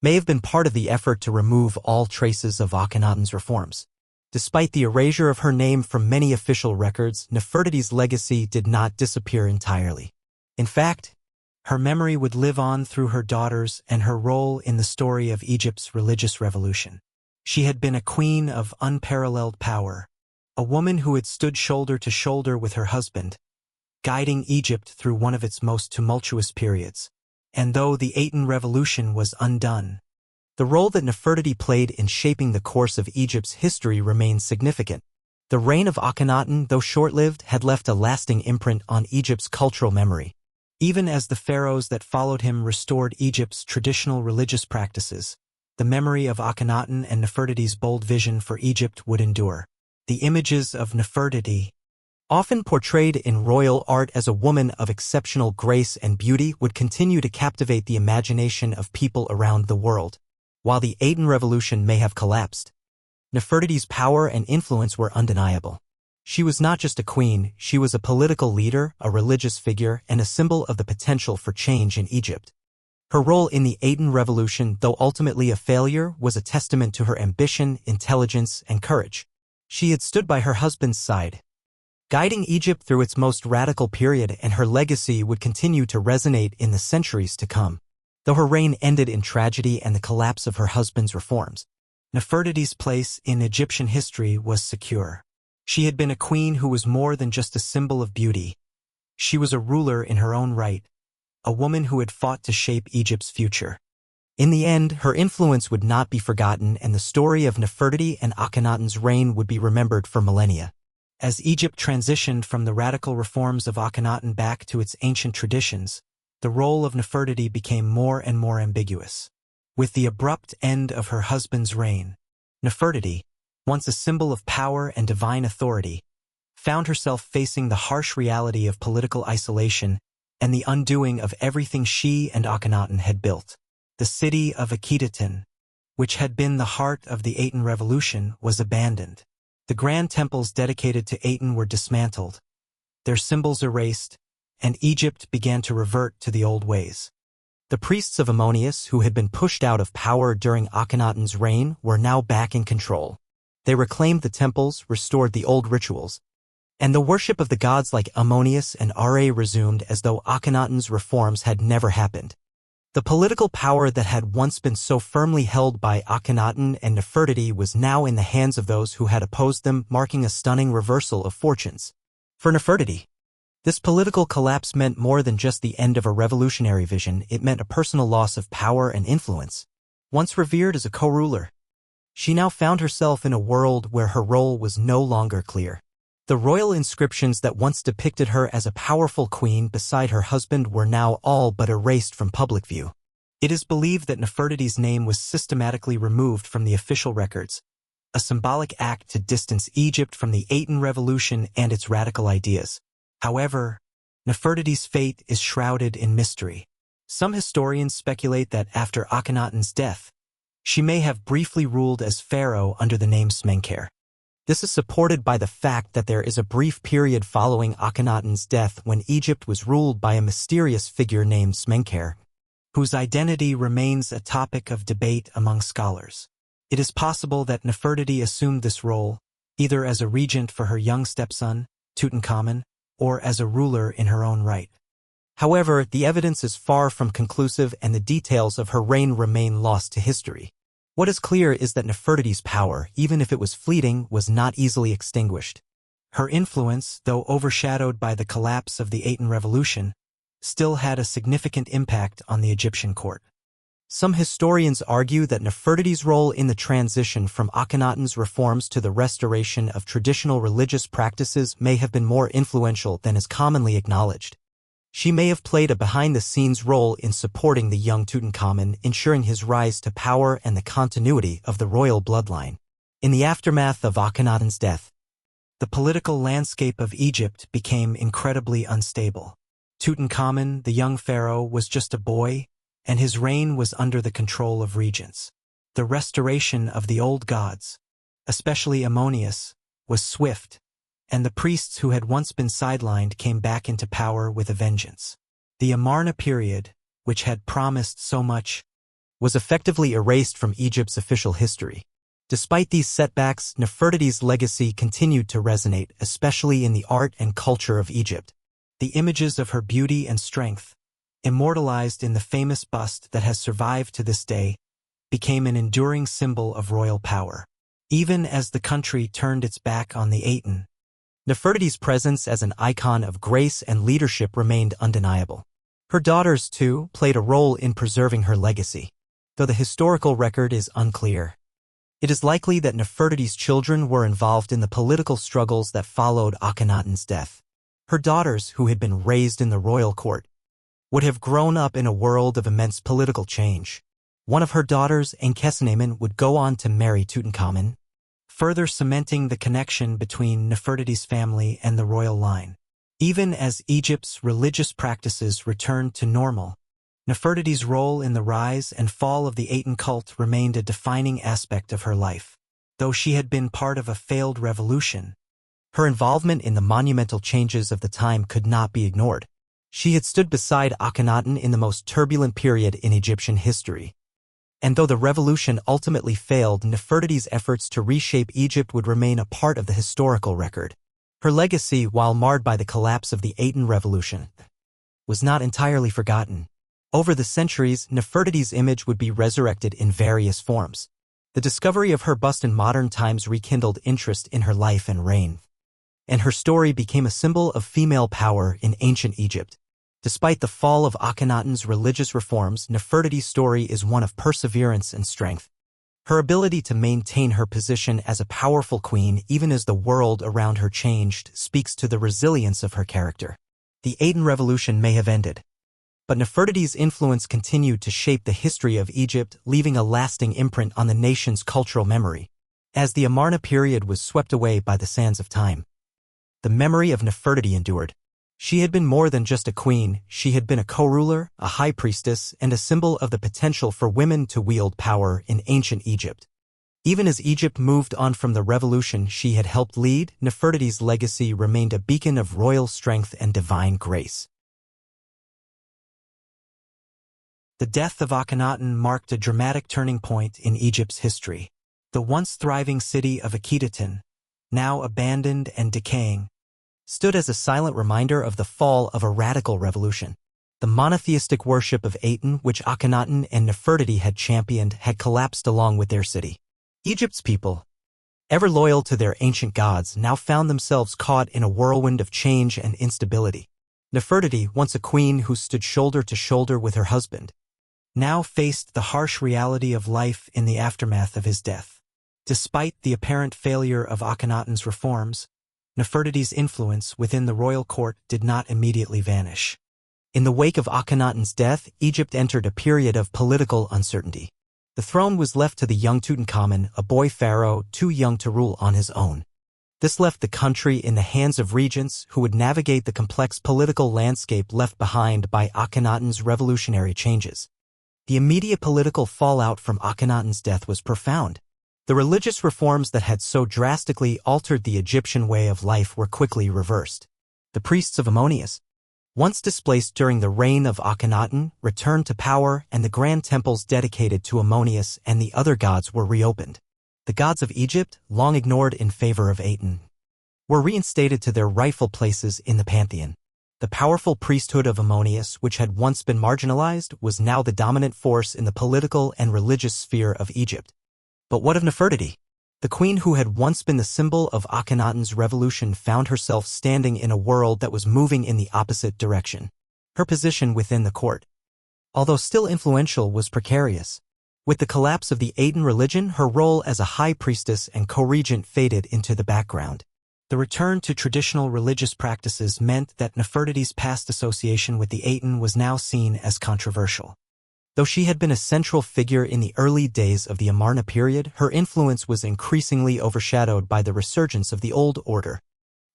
may have been part of the effort to remove all traces of Akhenaten's reforms. Despite the erasure of her name from many official records, Nefertiti's legacy did not disappear entirely. In fact, her memory would live on through her daughters and her role in the story of Egypt's religious revolution. She had been a queen of unparalleled power, a woman who had stood shoulder to shoulder with her husband, guiding Egypt through one of its most tumultuous periods. And though the Aten revolution was undone, the role that Nefertiti played in shaping the course of Egypt's history remains significant. The reign of Akhenaten, though short-lived, had left a lasting imprint on Egypt's cultural memory. Even as the pharaohs that followed him restored Egypt's traditional religious practices, the memory of Akhenaten and Nefertiti's bold vision for Egypt would endure. The images of Nefertiti, often portrayed in royal art as a woman of exceptional grace and beauty, would continue to captivate the imagination of people around the world. While the Aten revolution may have collapsed, Nefertiti's power and influence were undeniable. She was not just a queen, she was a political leader, a religious figure, and a symbol of the potential for change in Egypt. Her role in the Aten revolution, though ultimately a failure, was a testament to her ambition, intelligence, and courage. She had stood by her husband's side, guiding Egypt through its most radical period, and her legacy would continue to resonate in the centuries to come. Though her reign ended in tragedy and the collapse of her husband's reforms, Nefertiti's place in Egyptian history was secure. She had been a queen who was more than just a symbol of beauty. She was a ruler in her own right, a woman who had fought to shape Egypt's future. In the end, her influence would not be forgotten, and the story of Nefertiti and Akhenaten's reign would be remembered for millennia. As Egypt transitioned from the radical reforms of Akhenaten back to its ancient traditions, the role of Nefertiti became more and more ambiguous. With the abrupt end of her husband's reign, Nefertiti, once a symbol of power and divine authority, found herself facing the harsh reality of political isolation and the undoing of everything she and Akhenaten had built. The city of Akhenaten, which had been the heart of the Aten revolution, was abandoned. The grand temples dedicated to Aten were dismantled, their symbols erased, and Egypt began to revert to the old ways. The priests of Ammonius, who had been pushed out of power during Akhenaten's reign, were now back in control. They reclaimed the temples, restored the old rituals, and the worship of the gods like Ammonius and Ra resumed as though Akhenaten's reforms had never happened. The political power that had once been so firmly held by Akhenaten and Nefertiti was now in the hands of those who had opposed them, marking a stunning reversal of fortunes. For Nefertiti, this political collapse meant more than just the end of a revolutionary vision. It meant a personal loss of power and influence. Once revered as a co-ruler, she now found herself in a world where her role was no longer clear. The royal inscriptions that once depicted her as a powerful queen beside her husband were now all but erased from public view. It is believed that Nefertiti's name was systematically removed from the official records, a symbolic act to distance Egypt from the Aten revolution and its radical ideas. However, Nefertiti's fate is shrouded in mystery. Some historians speculate that after Akhenaten's death, she may have briefly ruled as pharaoh under the name Smenkhare. This is supported by the fact that there is a brief period following Akhenaten's death when Egypt was ruled by a mysterious figure named Smenkhare, whose identity remains a topic of debate among scholars. It is possible that Nefertiti assumed this role, either as a regent for her young stepson, Tutankhamun, or as a ruler in her own right. However, the evidence is far from conclusive and the details of her reign remain lost to history. What is clear is that Nefertiti's power, even if it was fleeting, was not easily extinguished. Her influence, though overshadowed by the collapse of the Aten revolution, still had a significant impact on the Egyptian court. Some historians argue that Nefertiti's role in the transition from Akhenaten's reforms to the restoration of traditional religious practices may have been more influential than is commonly acknowledged. She may have played a behind-the-scenes role in supporting the young Tutankhamun, ensuring his rise to power and the continuity of the royal bloodline. In the aftermath of Akhenaten's death, the political landscape of Egypt became incredibly unstable. Tutankhamun, the young pharaoh, was just a boy, and his reign was under the control of regents. The restoration of the old gods, especially Ammonius, was swift, and the priests who had once been sidelined came back into power with a vengeance. The Amarna period, which had promised so much, was effectively erased from Egypt's official history. Despite these setbacks, Nefertiti's legacy continued to resonate, especially in the art and culture of Egypt. The images of her beauty and strength, immortalized in the famous bust that has survived to this day, became an enduring symbol of royal power. Even as the country turned its back on the Aten, Nefertiti's presence as an icon of grace and leadership remained undeniable. Her daughters, too, played a role in preserving her legacy, though the historical record is unclear. It is likely that Nefertiti's children were involved in the political struggles that followed Akhenaten's death. Her daughters, who had been raised in the royal court, would have grown up in a world of immense political change. One of her daughters, Akhenaten, would go on to marry Tutankhamun, further cementing the connection between Nefertiti's family and the royal line. Even as Egypt's religious practices returned to normal, Nefertiti's role in the rise and fall of the Aten cult remained a defining aspect of her life. Though she had been part of a failed revolution, her involvement in the monumental changes of the time could not be ignored. She had stood beside Akhenaten in the most turbulent period in Egyptian history. And though the revolution ultimately failed, Nefertiti's efforts to reshape Egypt would remain a part of the historical record. Her legacy, while marred by the collapse of the Aten revolution, was not entirely forgotten. Over the centuries, Nefertiti's image would be resurrected in various forms. The discovery of her bust in modern times rekindled interest in her life and reign, and her story became a symbol of female power in ancient Egypt. Despite the fall of Akhenaten's religious reforms, Nefertiti's story is one of perseverance and strength. Her ability to maintain her position as a powerful queen even as the world around her changed speaks to the resilience of her character. The Aten revolution may have ended, but Nefertiti's influence continued to shape the history of Egypt, leaving a lasting imprint on the nation's cultural memory. As the Amarna period was swept away by the sands of time, the memory of Nefertiti endured. She had been more than just a queen. She had been a co-ruler, a high priestess, and a symbol of the potential for women to wield power in ancient Egypt. Even as Egypt moved on from the revolution she had helped lead, Nefertiti's legacy remained a beacon of royal strength and divine grace. The death of Akhenaten marked a dramatic turning point in Egypt's history. The once thriving city of Akhenaten, now abandoned and decaying, stood as a silent reminder of the fall of a radical revolution. The monotheistic worship of Aten, which Akhenaten and Nefertiti had championed, had collapsed along with their city. Egypt's people, ever loyal to their ancient gods, now found themselves caught in a whirlwind of change and instability. Nefertiti, once a queen who stood shoulder to shoulder with her husband, now faced the harsh reality of life in the aftermath of his death. Despite the apparent failure of Akhenaten's reforms, Nefertiti's influence within the royal court did not immediately vanish. In the wake of Akhenaten's death, Egypt entered a period of political uncertainty. The throne was left to the young Tutankhamun, a boy pharaoh too young to rule on his own. This left the country in the hands of regents who would navigate the complex political landscape left behind by Akhenaten's revolutionary changes. The immediate political fallout from Akhenaten's death was profound. The religious reforms that had so drastically altered the Egyptian way of life were quickly reversed. The priests of Ammonius, once displaced during the reign of Akhenaten, returned to power, and the grand temples dedicated to Ammonius and the other gods were reopened. The gods of Egypt, long ignored in favor of Aten, were reinstated to their rightful places in the pantheon. The powerful priesthood of Ammonius, which had once been marginalized, was now the dominant force in the political and religious sphere of Egypt. But what of Nefertiti? The queen who had once been the symbol of Akhenaten's revolution found herself standing in a world that was moving in the opposite direction. Her position within the court, although still influential, was precarious. With the collapse of the Aten religion, her role as a high priestess and co-regent faded into the background. The return to traditional religious practices meant that Nefertiti's past association with the Aten was now seen as controversial. Though she had been a central figure in the early days of the Amarna period, her influence was increasingly overshadowed by the resurgence of the old order.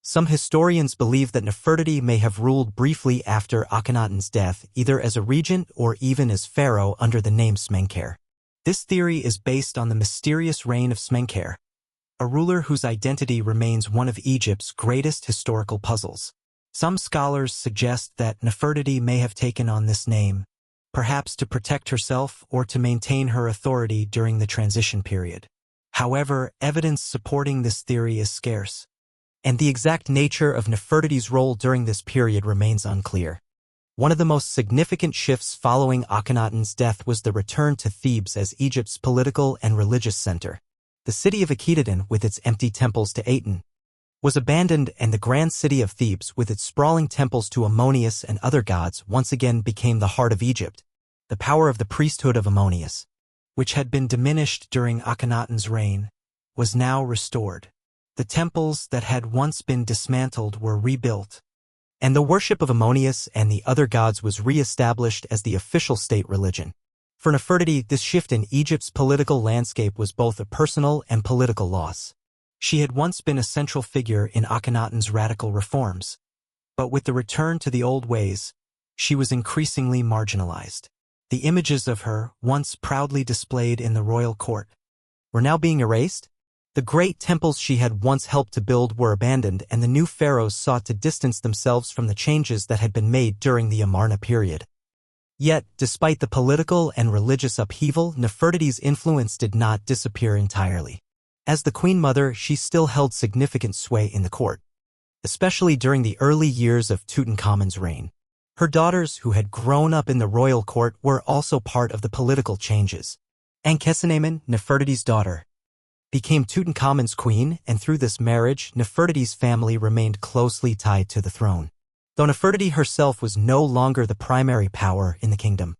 Some historians believe that Nefertiti may have ruled briefly after Akhenaten's death, either as a regent or even as pharaoh under the name Smenkhare. This theory is based on the mysterious reign of Smenkhare, a ruler whose identity remains one of Egypt's greatest historical puzzles. Some scholars suggest that Nefertiti may have taken on this name, perhaps to protect herself or to maintain her authority during the transition period. However, evidence supporting this theory is scarce, and the exact nature of Nefertiti's role during this period remains unclear. One of the most significant shifts following Akhenaten's death was the return to Thebes as Egypt's political and religious center. The city of Akhenaten, with its empty temples to Aten, was abandoned, and the grand city of Thebes, with its sprawling temples to Ammonius and other gods, once again became the heart of Egypt. The power of the priesthood of Ammonius, which had been diminished during Akhenaten's reign, was now restored. The temples that had once been dismantled were rebuilt, and the worship of Ammonius and the other gods was re-established as the official state religion. For Nefertiti, this shift in Egypt's political landscape was both a personal and political loss. She had once been a central figure in Akhenaten's radical reforms, but with the return to the old ways, she was increasingly marginalized. The images of her, once proudly displayed in the royal court, were now being erased. The great temples she had once helped to build were abandoned, and the new pharaohs sought to distance themselves from the changes that had been made during the Amarna period. Yet, despite the political and religious upheaval, Nefertiti's influence did not disappear entirely. As the queen mother, she still held significant sway in the court, especially during the early years of Tutankhamun's reign. Her daughters, who had grown up in the royal court, were also part of the political changes. Akhenaten, Nefertiti's daughter, became Tutankhamun's queen, and through this marriage, Nefertiti's family remained closely tied to the throne. Though Nefertiti herself was no longer the primary power in the kingdom,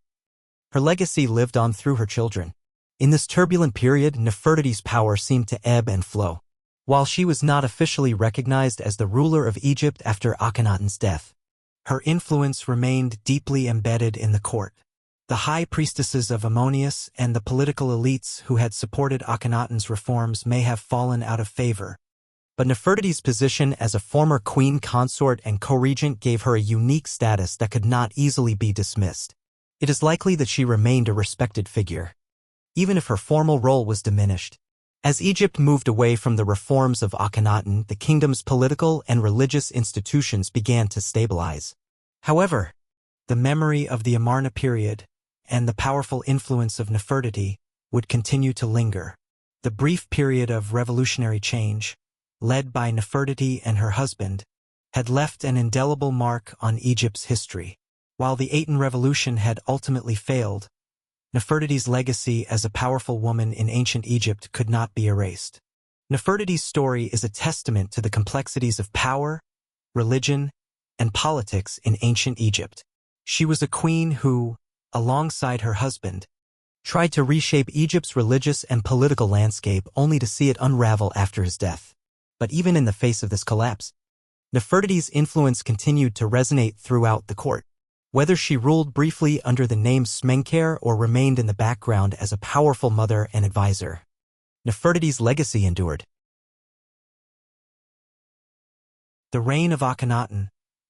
her legacy lived on through her children. In this turbulent period, Nefertiti's power seemed to ebb and flow. While she was not officially recognized as the ruler of Egypt after Akhenaten's death, her influence remained deeply embedded in the court. The high priestesses of Ammonius and the political elites who had supported Akhenaten's reforms may have fallen out of favor, but Nefertiti's position as a former queen consort and co-regent gave her a unique status that could not easily be dismissed. It is likely that she remained a respected figure, even if her formal role was diminished. As Egypt moved away from the reforms of Akhenaten, the kingdom's political and religious institutions began to stabilize. However, the memory of the Amarna period and the powerful influence of Nefertiti would continue to linger. The brief period of revolutionary change, led by Nefertiti and her husband, had left an indelible mark on Egypt's history. While the Aten revolution had ultimately failed, Nefertiti's legacy as a powerful woman in ancient Egypt could not be erased. Nefertiti's story is a testament to the complexities of power, religion, and politics in ancient Egypt. She was a queen who, alongside her husband, tried to reshape Egypt's religious and political landscape only to see it unravel after his death. But even in the face of this collapse, Nefertiti's influence continued to resonate throughout the court. Whether she ruled briefly under the name Smenkhare or remained in the background as a powerful mother and advisor, Nefertiti's legacy endured. The reign of Akhenaten,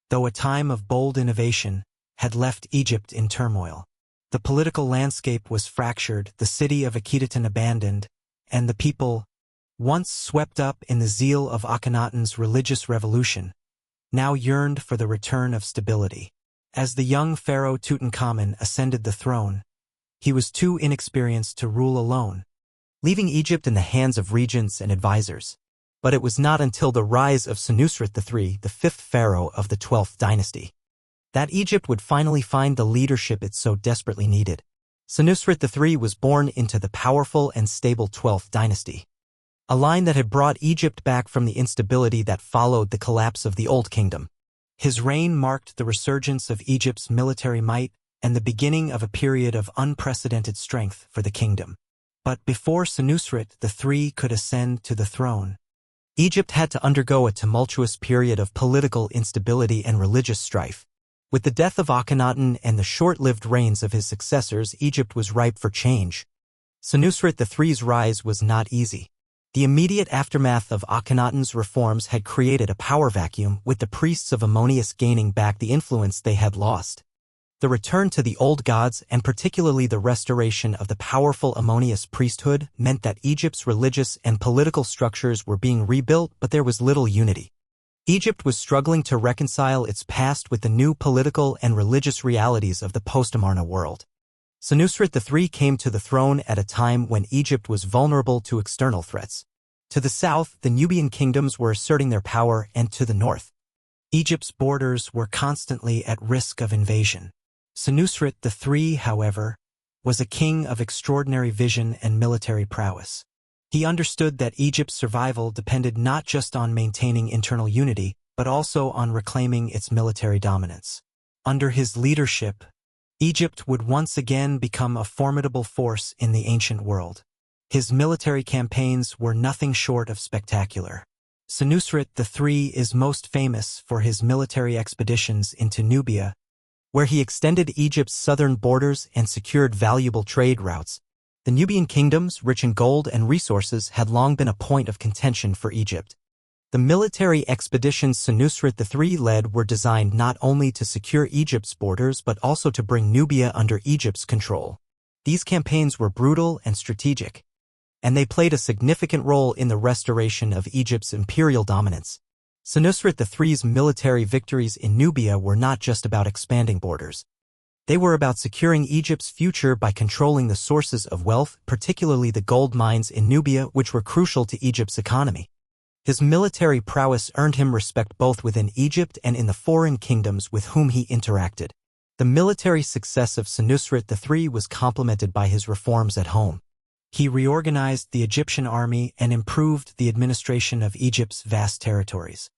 though a time of bold innovation, had left Egypt in turmoil. The political landscape was fractured, the city of Akhenaten abandoned, and the people, once swept up in the zeal of Akhenaten's religious revolution, now yearned for the return of stability. As the young pharaoh Tutankhamun ascended the throne, he was too inexperienced to rule alone, leaving Egypt in the hands of regents and advisors. But it was not until the rise of Senusret III, the fifth pharaoh of the 12th dynasty, that Egypt would finally find the leadership it so desperately needed. Senusret III was born into the powerful and stable 12th dynasty, a line that had brought Egypt back from the instability that followed the collapse of the Old Kingdom. His reign marked the resurgence of Egypt's military might and the beginning of a period of unprecedented strength for the kingdom. But before Senusret III could ascend to the throne, Egypt had to undergo a tumultuous period of political instability and religious strife. With the death of Akhenaten and the short-lived reigns of his successors, Egypt was ripe for change. Senusret III's rise was not easy. The immediate aftermath of Akhenaten's reforms had created a power vacuum, with the priests of Ammonius gaining back the influence they had lost. The return to the old gods, and particularly the restoration of the powerful Ammonius priesthood, meant that Egypt's religious and political structures were being rebuilt, but there was little unity. Egypt was struggling to reconcile its past with the new political and religious realities of the post-Amarna world. Senusret III came to the throne at a time when Egypt was vulnerable to external threats. To the south, the Nubian kingdoms were asserting their power, and to the north, Egypt's borders were constantly at risk of invasion. Senusret III, however, was a king of extraordinary vision and military prowess. He understood that Egypt's survival depended not just on maintaining internal unity, but also on reclaiming its military dominance. Under his leadership, Egypt would once again become a formidable force in the ancient world. His military campaigns were nothing short of spectacular. Senusret III is most famous for his military expeditions into Nubia, where he extended Egypt's southern borders and secured valuable trade routes. The Nubian kingdoms, rich in gold and resources, had long been a point of contention for Egypt. The military expeditions Senusret III led were designed not only to secure Egypt's borders but also to bring Nubia under Egypt's control. These campaigns were brutal and strategic, and they played a significant role in the restoration of Egypt's imperial dominance. Senusret III's military victories in Nubia were not just about expanding borders. They were about securing Egypt's future by controlling the sources of wealth, particularly the gold mines in Nubia, which were crucial to Egypt's economy. His military prowess earned him respect both within Egypt and in the foreign kingdoms with whom he interacted. The military success of Senusret III was complemented by his reforms at home. He reorganized the Egyptian army and improved the administration of Egypt's vast territories.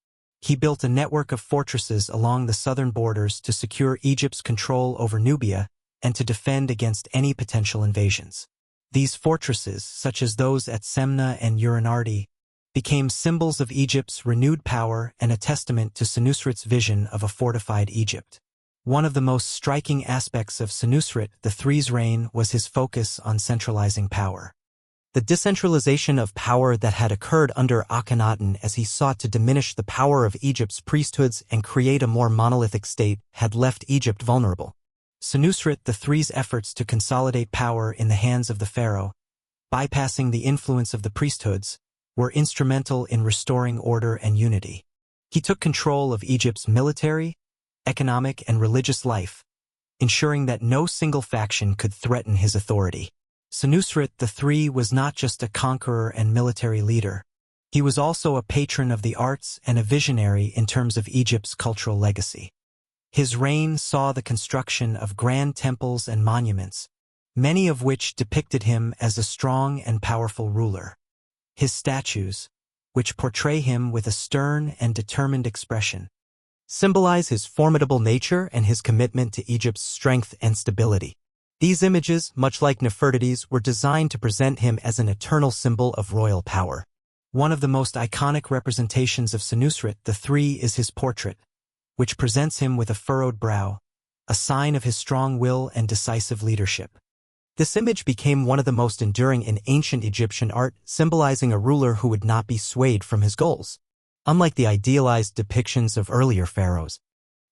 He built a network of fortresses along the southern borders to secure Egypt's control over Nubia and to defend against any potential invasions. These fortresses, such as those at Semna and Urinnardi, became symbols of Egypt's renewed power and a testament to Senusret's vision of a fortified Egypt. One of the most striking aspects of Senusret III's reign was his focus on centralizing power. The decentralization of power that had occurred under Akhenaten as he sought to diminish the power of Egypt's priesthoods and create a more monolithic state had left Egypt vulnerable. Senusret III's efforts to consolidate power in the hands of the pharaoh, bypassing the influence of the priesthoods, were instrumental in restoring order and unity. He took control of Egypt's military, economic, and religious life, ensuring that no single faction could threaten his authority. Senusret III was not just a conqueror and military leader. He was also a patron of the arts and a visionary in terms of Egypt's cultural legacy. His reign saw the construction of grand temples and monuments, many of which depicted him as a strong and powerful ruler. His statues, which portray him with a stern and determined expression, symbolize his formidable nature and his commitment to Egypt's strength and stability. These images, much like Nefertiti's, were designed to present him as an eternal symbol of royal power. One of the most iconic representations of Senusret III is his portrait, which presents him with a furrowed brow, a sign of his strong will and decisive leadership. This image became one of the most enduring in ancient Egyptian art, symbolizing a ruler who would not be swayed from his goals. Unlike the idealized depictions of earlier pharaohs,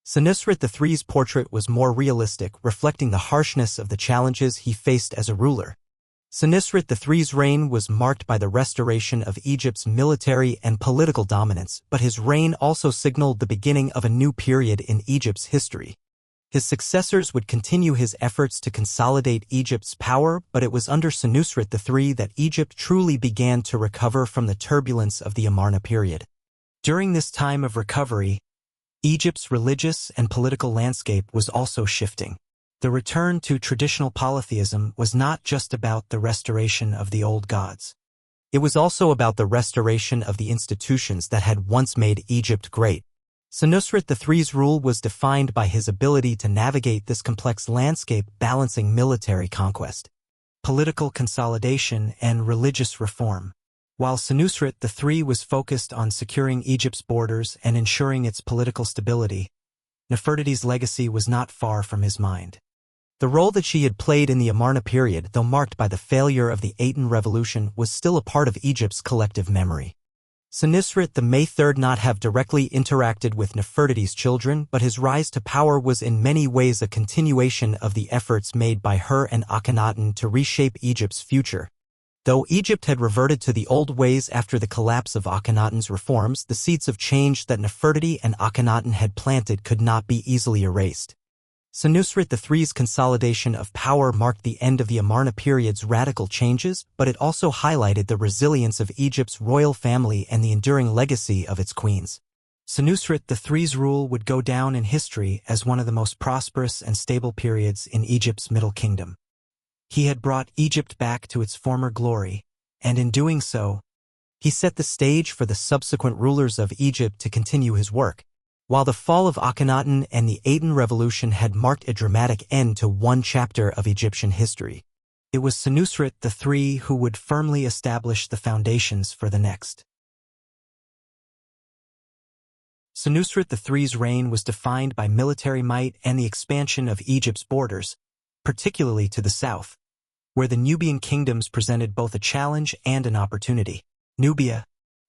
Senusret III's portrait was more realistic, reflecting the harshness of the challenges he faced as a ruler. Senusret III's reign was marked by the restoration of Egypt's military and political dominance, but his reign also signaled the beginning of a new period in Egypt's history. His successors would continue his efforts to consolidate Egypt's power, but it was under Senusret III that Egypt truly began to recover from the turbulence of the Amarna period. During this time of recovery, Egypt's religious and political landscape was also shifting. The return to traditional polytheism was not just about the restoration of the old gods. It was also about the restoration of the institutions that had once made Egypt great. Senusret III's rule was defined by his ability to navigate this complex landscape, balancing military conquest, political consolidation, and religious reform. While Senusret III was focused on securing Egypt's borders and ensuring its political stability, Nefertiti's legacy was not far from his mind. The role that she had played in the Amarna period, though marked by the failure of the Aten revolution, was still a part of Egypt's collective memory. Senusret may not have directly interacted with Nefertiti's children, but his rise to power was in many ways a continuation of the efforts made by her and Akhenaten to reshape Egypt's future. Though Egypt had reverted to the old ways after the collapse of Akhenaten's reforms, the seeds of change that Nefertiti and Akhenaten had planted could not be easily erased. Senusret III's consolidation of power marked the end of the Amarna period's radical changes, but it also highlighted the resilience of Egypt's royal family and the enduring legacy of its queens. Senusret III's rule would go down in history as one of the most prosperous and stable periods in Egypt's Middle Kingdom. He had brought Egypt back to its former glory, and in doing so, he set the stage for the subsequent rulers of Egypt to continue his work. While the fall of Akhenaten and the Aten revolution had marked a dramatic end to one chapter of Egyptian history, it was Senusret III who would firmly establish the foundations for the next. Senusret III's reign was defined by military might and the expansion of Egypt's borders, particularly to the south, where the Nubian kingdoms presented both a challenge and an opportunity. Nubia,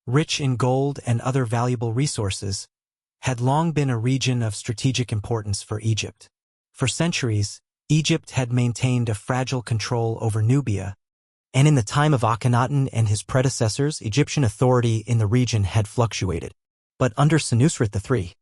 rich in gold and other valuable resources, had long been a region of strategic importance for Egypt. For centuries, Egypt had maintained a fragile control over Nubia, and in the time of Akhenaten and his predecessors, Egyptian authority in the region had fluctuated. But under Senusret III,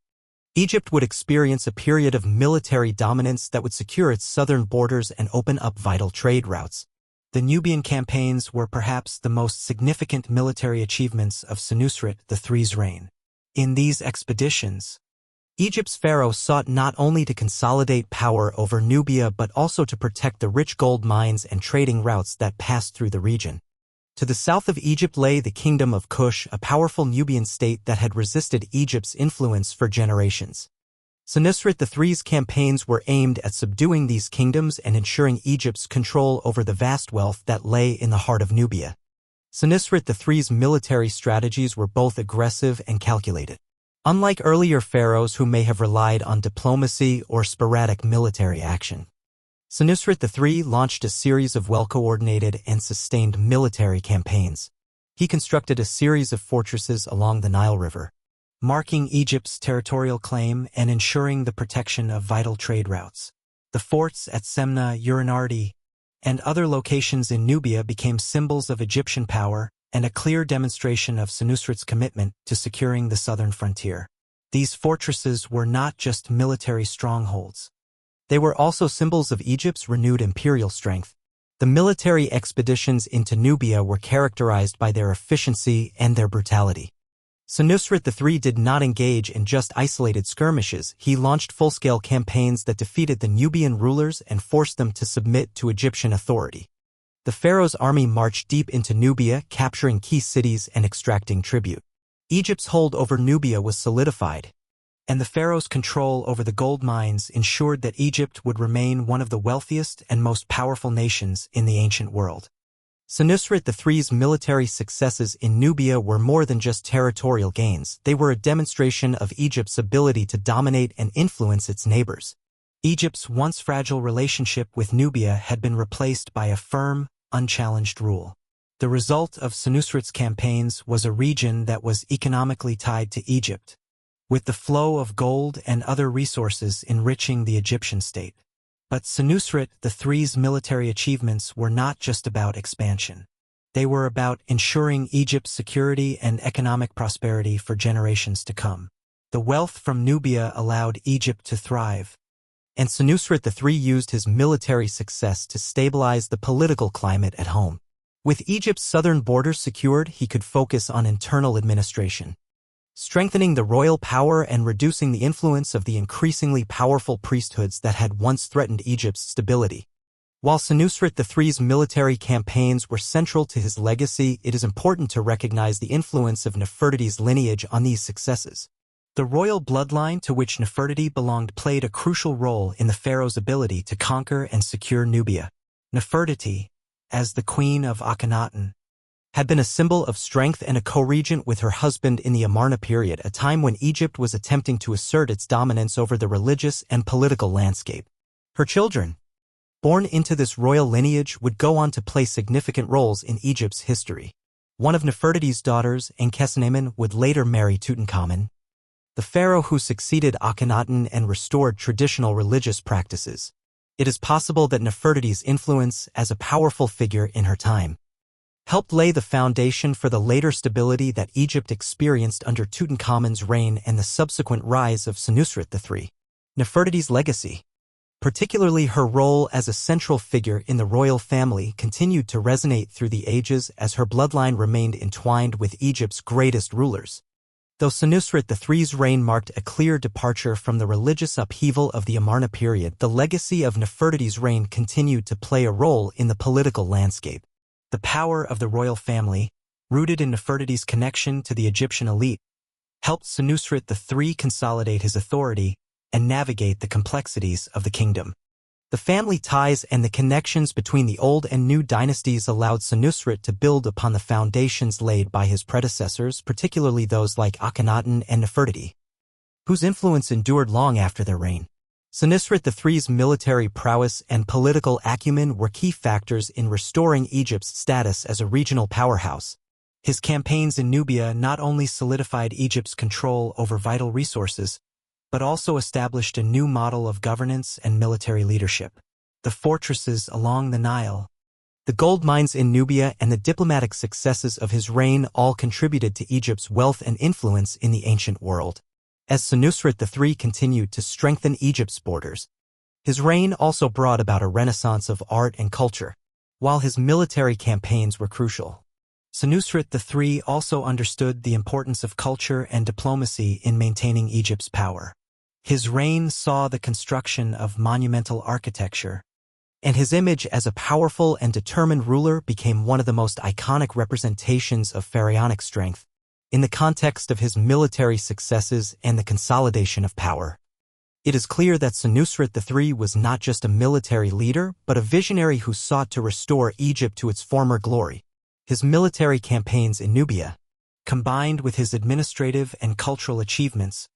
Egypt would experience a period of military dominance that would secure its southern borders and open up vital trade routes. The Nubian campaigns were perhaps the most significant military achievements of Senusret III's reign. In these expeditions, Egypt's pharaohs sought not only to consolidate power over Nubia but also to protect the rich gold mines and trading routes that passed through the region. To the south of Egypt lay the kingdom of Kush, a powerful Nubian state that had resisted Egypt's influence for generations. Senusret III's campaigns were aimed at subduing these kingdoms and ensuring Egypt's control over the vast wealth that lay in the heart of Nubia. Senusret III's military strategies were both aggressive and calculated. Unlike earlier pharaohs who may have relied on diplomacy or sporadic military action, Senusret III launched a series of well-coordinated and sustained military campaigns. He constructed a series of fortresses along the Nile River, marking Egypt's territorial claim and ensuring the protection of vital trade routes. The forts at Semna, Urinnardi, and other locations in Nubia became symbols of Egyptian power and a clear demonstration of Senusret's commitment to securing the southern frontier. These fortresses were not just military strongholds. They were also symbols of Egypt's renewed imperial strength. The military expeditions into Nubia were characterized by their efficiency and their brutality. Senusret III did not engage in just isolated skirmishes. He launched full-scale campaigns that defeated the Nubian rulers and forced them to submit to Egyptian authority. The pharaoh's army marched deep into Nubia, capturing key cities and extracting tribute. Egypt's hold over Nubia was solidified, and the pharaoh's control over the gold mines ensured that Egypt would remain one of the wealthiest and most powerful nations in the ancient world. Senusret III's military successes in Nubia were more than just territorial gains. They were a demonstration of Egypt's ability to dominate and influence its neighbors. Egypt's once fragile relationship with Nubia had been replaced by a firm, unchallenged rule. The result of Senusret's campaigns was a region that was economically tied to Egypt, with the flow of gold and other resources enriching the Egyptian state. But Senusret III's military achievements were not just about expansion. They were about ensuring Egypt's security and economic prosperity for generations to come. The wealth from Nubia allowed Egypt to thrive, and Senusret III used his military success to stabilize the political climate at home. With Egypt's southern borders secured, he could focus on internal administration, strengthening the royal power and reducing the influence of the increasingly powerful priesthoods that had once threatened Egypt's stability. While Senusret III's military campaigns were central to his legacy, it is important to recognize the influence of Nefertiti's lineage on these successes. The royal bloodline to which Nefertiti belonged played a crucial role in the pharaoh's ability to conquer and secure Nubia. Nefertiti, as the queen of Akhenaten, had been a symbol of strength and a co-regent with her husband in the Amarna period, a time when Egypt was attempting to assert its dominance over the religious and political landscape. Her children, born into this royal lineage, would go on to play significant roles in Egypt's history. One of Nefertiti's daughters, Akhenaten, would later marry Tutankhamun, the pharaoh who succeeded Akhenaten and restored traditional religious practices. It is possible that Nefertiti's influence as a powerful figure in her time helped lay the foundation for the later stability that Egypt experienced under Tutankhamun's reign and the subsequent rise of Senusret III. Nefertiti's legacy, particularly her role as a central figure in the royal family, continued to resonate through the ages as her bloodline remained entwined with Egypt's greatest rulers. Though Senusret III's reign marked a clear departure from the religious upheaval of the Amarna period, the legacy of Nefertiti's reign continued to play a role in the political landscape. The power of the royal family, rooted in Nefertiti's connection to the Egyptian elite, helped Senusret III consolidate his authority and navigate the complexities of the kingdom. The family ties and the connections between the old and new dynasties allowed Senusret to build upon the foundations laid by his predecessors, particularly those like Akhenaten and Nefertiti, whose influence endured long after their reign. Senusret III's military prowess and political acumen were key factors in restoring Egypt's status as a regional powerhouse. His campaigns in Nubia not only solidified Egypt's control over vital resources, but also established a new model of governance and military leadership. The fortresses along the Nile, the gold mines in Nubia, and the diplomatic successes of his reign all contributed to Egypt's wealth and influence in the ancient world. As Senusret III continued to strengthen Egypt's borders, his reign also brought about a renaissance of art and culture. While his military campaigns were crucial, Senusret III also understood the importance of culture and diplomacy in maintaining Egypt's power. His reign saw the construction of monumental architecture, and his image as a powerful and determined ruler became one of the most iconic representations of pharaonic strength. In the context of his military successes and the consolidation of power, it is clear that Senusret III was not just a military leader, but a visionary who sought to restore Egypt to its former glory. His military campaigns in Nubia, combined with his administrative and cultural achievements,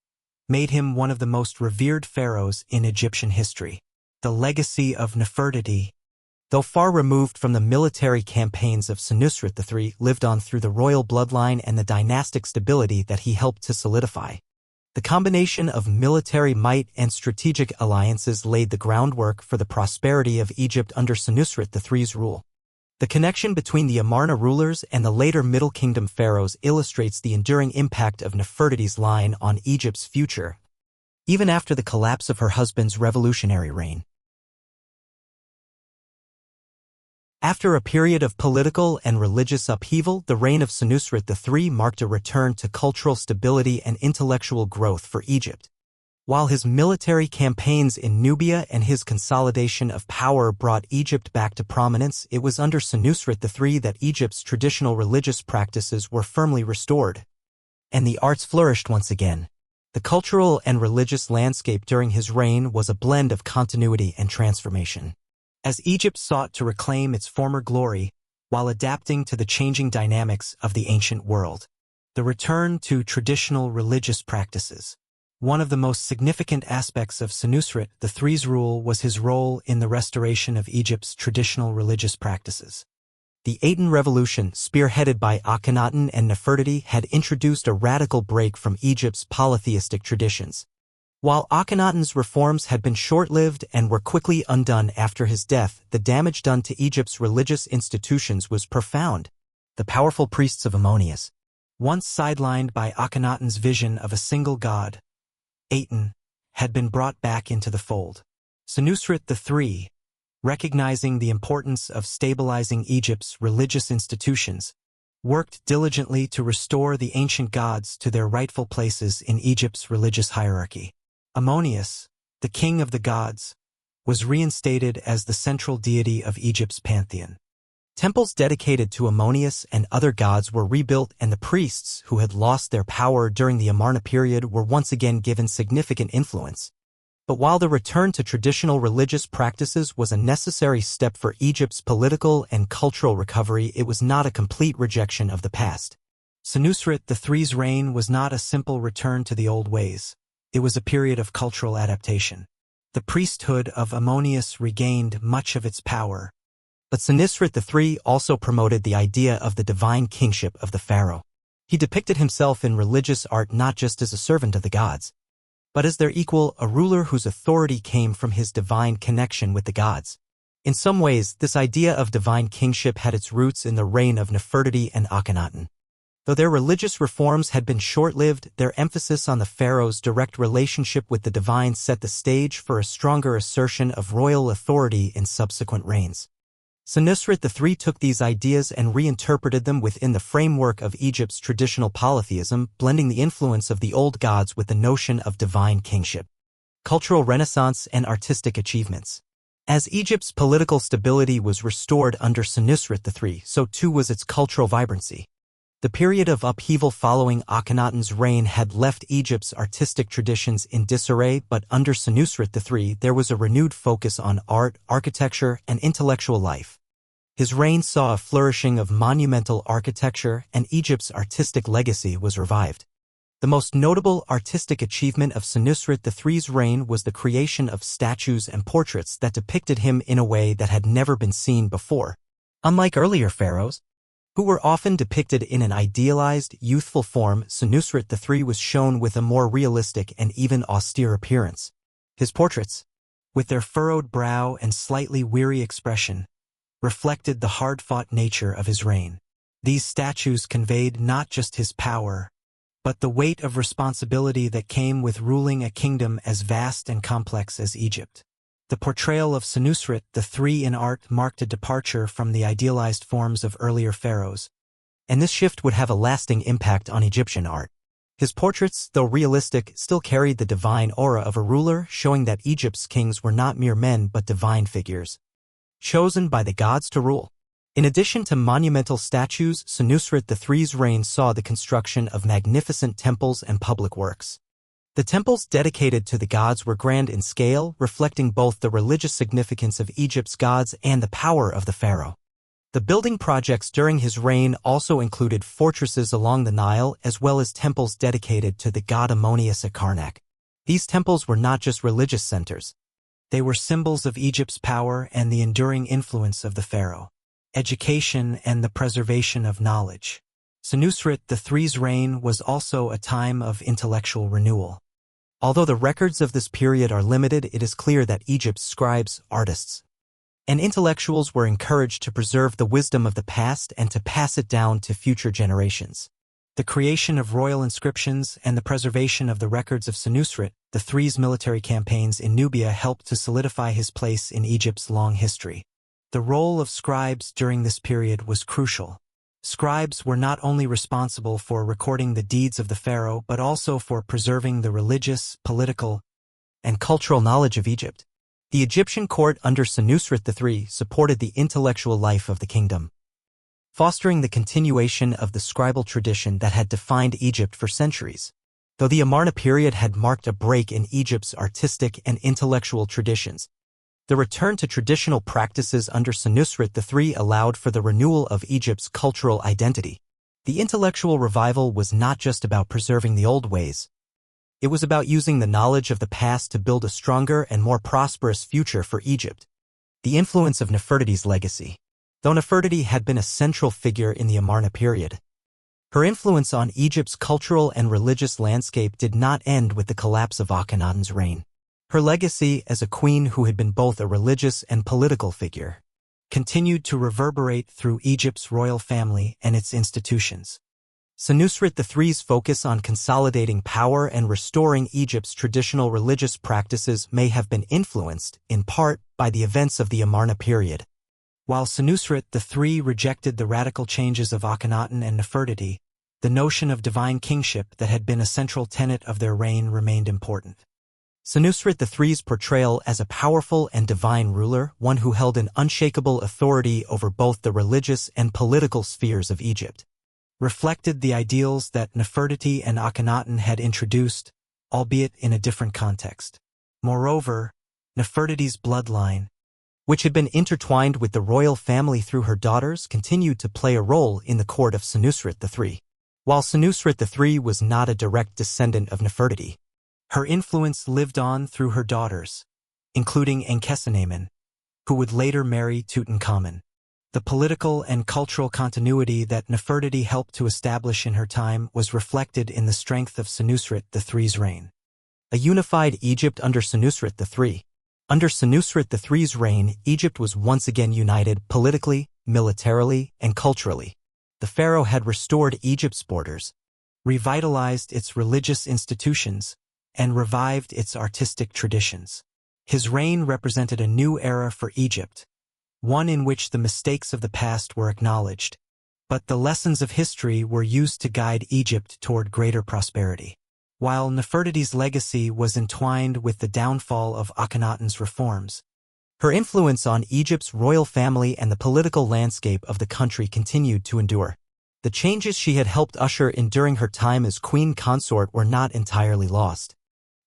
made him one of the most revered pharaohs in Egyptian history. The legacy of Nefertiti, though far removed from the military campaigns of Senusret III, lived on through the royal bloodline and the dynastic stability that he helped to solidify. The combination of military might and strategic alliances laid the groundwork for the prosperity of Egypt under Senusret III's rule. The connection between the Amarna rulers and the later Middle Kingdom pharaohs illustrates the enduring impact of Nefertiti's line on Egypt's future, even after the collapse of her husband's revolutionary reign. After a period of political and religious upheaval, the reign of Senusret III marked a return to cultural stability and intellectual growth for Egypt. While his military campaigns in Nubia and his consolidation of power brought Egypt back to prominence, it was under Senusret III that Egypt's traditional religious practices were firmly restored, and the arts flourished once again. The cultural and religious landscape during his reign was a blend of continuity and transformation. As Egypt sought to reclaim its former glory while adapting to the changing dynamics of the ancient world. The return to traditional religious practices. One of the most significant aspects of Senusret III's rule was his role in the restoration of Egypt's traditional religious practices. The Aten revolution, spearheaded by Akhenaten and Nefertiti, had introduced a radical break from Egypt's polytheistic traditions. While Akhenaten's reforms had been short-lived and were quickly undone after his death, the damage done to Egypt's religious institutions was profound. The powerful priests of Ammonius, once sidelined by Akhenaten's vision of a single god, Aten, had been brought back into the fold. Senusret III, recognizing the importance of stabilizing Egypt's religious institutions, worked diligently to restore the ancient gods to their rightful places in Egypt's religious hierarchy. Ammonius, the king of the gods, was reinstated as the central deity of Egypt's pantheon. Temples dedicated to Ammonius and other gods were rebuilt, and the priests who had lost their power during the Amarna period were once again given significant influence. But while the return to traditional religious practices was a necessary step for Egypt's political and cultural recovery, it was not a complete rejection of the past. Senusret III's reign was not a simple return to the old ways. It was a period of cultural adaptation. The priesthood of Ammonius regained much of its power. But Senusret III also promoted the idea of the divine kingship of the pharaoh. He depicted himself in religious art not just as a servant of the gods, but as their equal, a ruler whose authority came from his divine connection with the gods. In some ways, this idea of divine kingship had its roots in the reign of Nefertiti and Akhenaten. Though their religious reforms had been short-lived, their emphasis on the pharaoh's direct relationship with the divine set the stage for a stronger assertion of royal authority in subsequent reigns. Senusret III took these ideas and reinterpreted them within the framework of Egypt's traditional polytheism, blending the influence of the old gods with the notion of divine kingship. Cultural renaissance and artistic achievements. As Egypt's political stability was restored under Senusret III, so too was its cultural vibrancy. The period of upheaval following Akhenaten's reign had left Egypt's artistic traditions in disarray, but under Senusret III there was a renewed focus on art, architecture, and intellectual life. His reign saw a flourishing of monumental architecture, and Egypt's artistic legacy was revived. The most notable artistic achievement of Senusret III's reign was the creation of statues and portraits that depicted him in a way that had never been seen before. Unlike earlier pharaohs, who were often depicted in an idealized, youthful form, Senusret III was shown with a more realistic and even austere appearance. His portraits, with their furrowed brow and slightly weary expression, reflected the hard-fought nature of his reign. These statues conveyed not just his power, but the weight of responsibility that came with ruling a kingdom as vast and complex as Egypt. The portrayal of Senusret III in art marked a departure from the idealized forms of earlier pharaohs, and this shift would have a lasting impact on Egyptian art. His portraits, though realistic, still carried the divine aura of a ruler, showing that Egypt's kings were not mere men but divine figures, chosen by the gods to rule. In addition to monumental statues, Senusret III's reign saw the construction of magnificent temples and public works. The temples dedicated to the gods were grand in scale, reflecting both the religious significance of Egypt's gods and the power of the pharaoh. The building projects during his reign also included fortresses along the Nile as well as temples dedicated to the god Ammonius at Karnak. These temples were not just religious centers. They were symbols of Egypt's power and the enduring influence of the pharaoh. Education and the preservation of knowledge. Senusret III's reign was also a time of intellectual renewal. Although the records of this period are limited, it is clear that Egypt's scribes, artists, and intellectuals were encouraged to preserve the wisdom of the past and to pass it down to future generations. The creation of royal inscriptions and the preservation of the records of Senusret III's military campaigns in Nubia helped to solidify his place in Egypt's long history. The role of scribes during this period was crucial. Scribes were not only responsible for recording the deeds of the pharaoh but also for preserving the religious, political, and cultural knowledge of Egypt. The Egyptian court under Senusret III supported the intellectual life of the kingdom, fostering the continuation of the scribal tradition that had defined Egypt for centuries. Though the Amarna period had marked a break in Egypt's artistic and intellectual traditions, the return to traditional practices under Senusret III allowed for the renewal of Egypt's cultural identity. The intellectual revival was not just about preserving the old ways. It was about using the knowledge of the past to build a stronger and more prosperous future for Egypt. The influence of Nefertiti's legacy. Though Nefertiti had been a central figure in the Amarna period, her influence on Egypt's cultural and religious landscape did not end with the collapse of Akhenaten's reign. Her legacy as a queen who had been both a religious and political figure continued to reverberate through Egypt's royal family and its institutions. Senusret III's focus on consolidating power and restoring Egypt's traditional religious practices may have been influenced, in part, by the events of the Amarna period. While Senusret III rejected the radical changes of Akhenaten and Nefertiti, the notion of divine kingship that had been a central tenet of their reign remained important. Senusret III's portrayal as a powerful and divine ruler, one who held an unshakable authority over both the religious and political spheres of Egypt, reflected the ideals that Nefertiti and Akhenaten had introduced, albeit in a different context. Moreover, Nefertiti's bloodline, which had been intertwined with the royal family through her daughters, continued to play a role in the court of Senusret III. While Senusret III was not a direct descendant of Nefertiti, her influence lived on through her daughters, including Akhenaten, who would later marry Tutankhamun. The political and cultural continuity that Nefertiti helped to establish in her time was reflected in the strength of Senusret III's reign. A unified Egypt under Senusret III. Under Senusret III's reign, Egypt was once again united politically, militarily, and culturally. The pharaoh had restored Egypt's borders, revitalized its religious institutions, and revived its artistic traditions. His reign represented a new era for Egypt, one in which the mistakes of the past were acknowledged, but the lessons of history were used to guide Egypt toward greater prosperity. While Nefertiti's legacy was entwined with the downfall of Akhenaten's reforms, her influence on Egypt's royal family and the political landscape of the country continued to endure. The changes she had helped usher in during her time as queen consort were not entirely lost.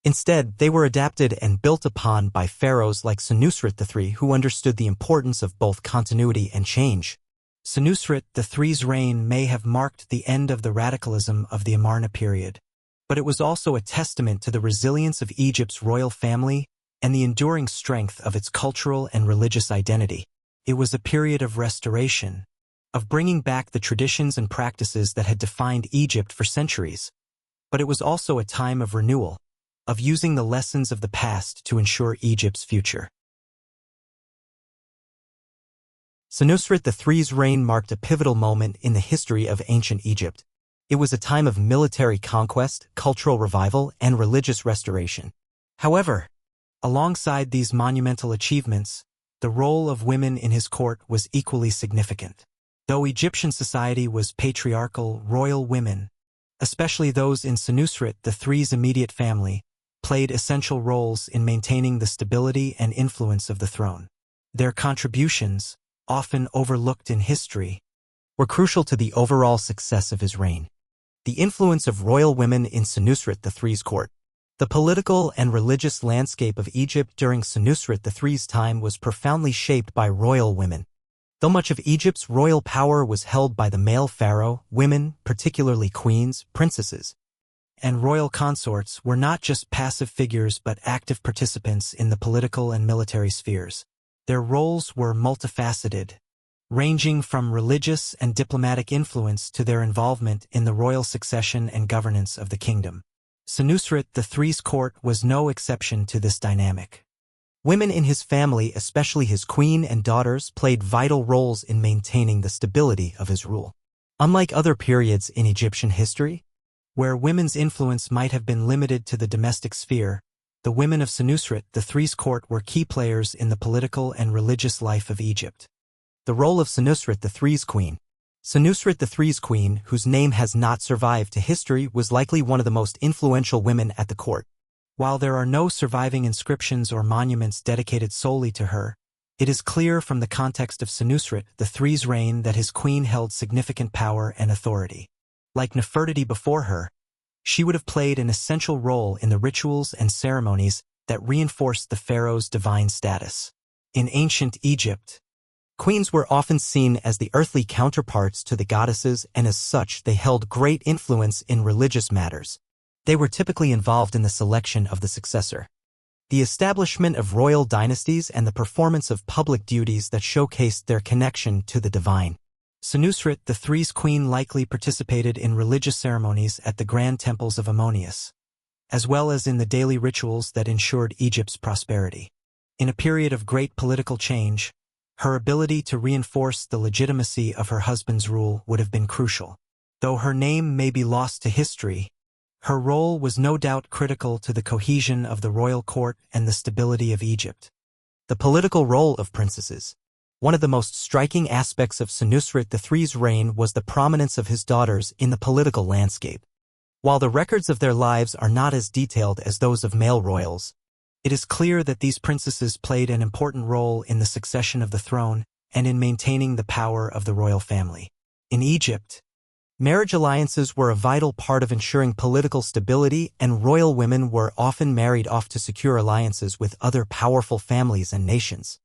Instead, they were adapted and built upon by pharaohs like Senusret III, who understood the importance of both continuity and change. Senusret III's reign may have marked the end of the radicalism of the Amarna period, but it was also a testament to the resilience of Egypt's royal family and the enduring strength of its cultural and religious identity. It was a period of restoration, of bringing back the traditions and practices that had defined Egypt for centuries. But it was also a time of renewal, of using the lessons of the past to ensure Egypt's future. Senusret III's reign marked a pivotal moment in the history of ancient Egypt. It was a time of military conquest, cultural revival, and religious restoration. However, alongside these monumental achievements, the role of women in his court was equally significant. Though Egyptian society was patriarchal, royal women, especially those in Senusret III's immediate family, played essential roles in maintaining the stability and influence of the throne. Their contributions, often overlooked in history, were crucial to the overall success of his reign. The influence of royal women in Senusret III's court. The political and religious landscape of Egypt during Senusret III's time was profoundly shaped by royal women. Though much of Egypt's royal power was held by the male pharaoh, women, particularly queens, princesses, and royal consorts, were not just passive figures but active participants in the political and military spheres. Their roles were multifaceted, ranging from religious and diplomatic influence to their involvement in the royal succession and governance of the kingdom. Senusret III's court was no exception to this dynamic. Women in his family, especially his queen and daughters, played vital roles in maintaining the stability of his rule. Unlike other periods in Egyptian history, where women's influence might have been limited to the domestic sphere, the women of Senusret III's court were key players in the political and religious life of Egypt. The role of Senusret III's queen. Senusret III's queen, whose name has not survived to history, was likely one of the most influential women at the court. While there are no surviving inscriptions or monuments dedicated solely to her, it is clear from the context of Senusret III's reign that his queen held significant power and authority. Like Nefertiti before her, she would have played an essential role in the rituals and ceremonies that reinforced the pharaoh's divine status. In ancient Egypt, queens were often seen as the earthly counterparts to the goddesses, and as such they held great influence in religious matters. They were typically involved in the selection of the successor, the establishment of royal dynasties, and the performance of public duties that showcased their connection to the divine. Senusret III's queen likely participated in religious ceremonies at the grand temples of Ammonius, as well as in the daily rituals that ensured Egypt's prosperity. In a period of great political change, her ability to reinforce the legitimacy of her husband's rule would have been crucial. Though her name may be lost to history, her role was no doubt critical to the cohesion of the royal court and the stability of Egypt. The political role of princesses. One of the most striking aspects of Senusret III's reign was the prominence of his daughters in the political landscape. While the records of their lives are not as detailed as those of male royals, it is clear that these princesses played an important role in the succession of the throne and in maintaining the power of the royal family. In Egypt, marriage alliances were a vital part of ensuring political stability, and royal women were often married off to secure alliances with other powerful families and nations.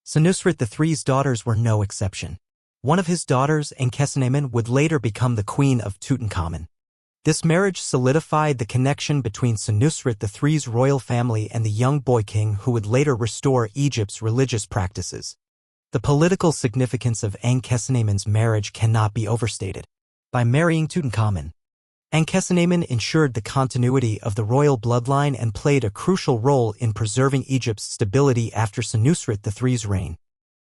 Senusret III's daughters were no exception. One of his daughters, Akhenaten, would later become the queen of Tutankhamun. This marriage solidified the connection between Senusret III's royal family and the young boy king who would later restore Egypt's religious practices. The political significance of Akhenaten's marriage cannot be overstated. By marrying Tutankhamun, Akhenaten ensured the continuity of the royal bloodline and played a crucial role in preserving Egypt's stability after Senusret III's reign.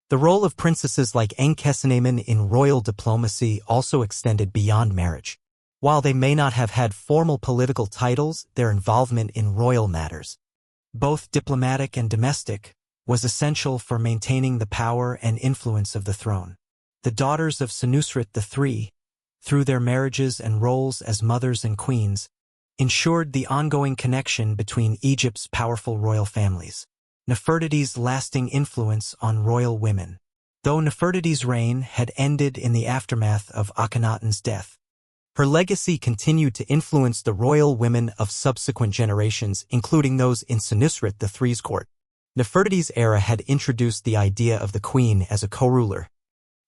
The role of princesses like Akhenaten in royal diplomacy also extended beyond marriage. While they may not have had formal political titles, their involvement in royal matters, both diplomatic and domestic, was essential for maintaining the power and influence of the throne. The daughters of Senusret III, through their marriages and roles as mothers and queens, ensured the ongoing connection between Egypt's powerful royal families. Nefertiti's lasting influence on royal women. Though Nefertiti's reign had ended in the aftermath of Akhenaten's death, her legacy continued to influence the royal women of subsequent generations, including those in Senusret III's court. Nefertiti's era had introduced the idea of the queen as a co-ruler,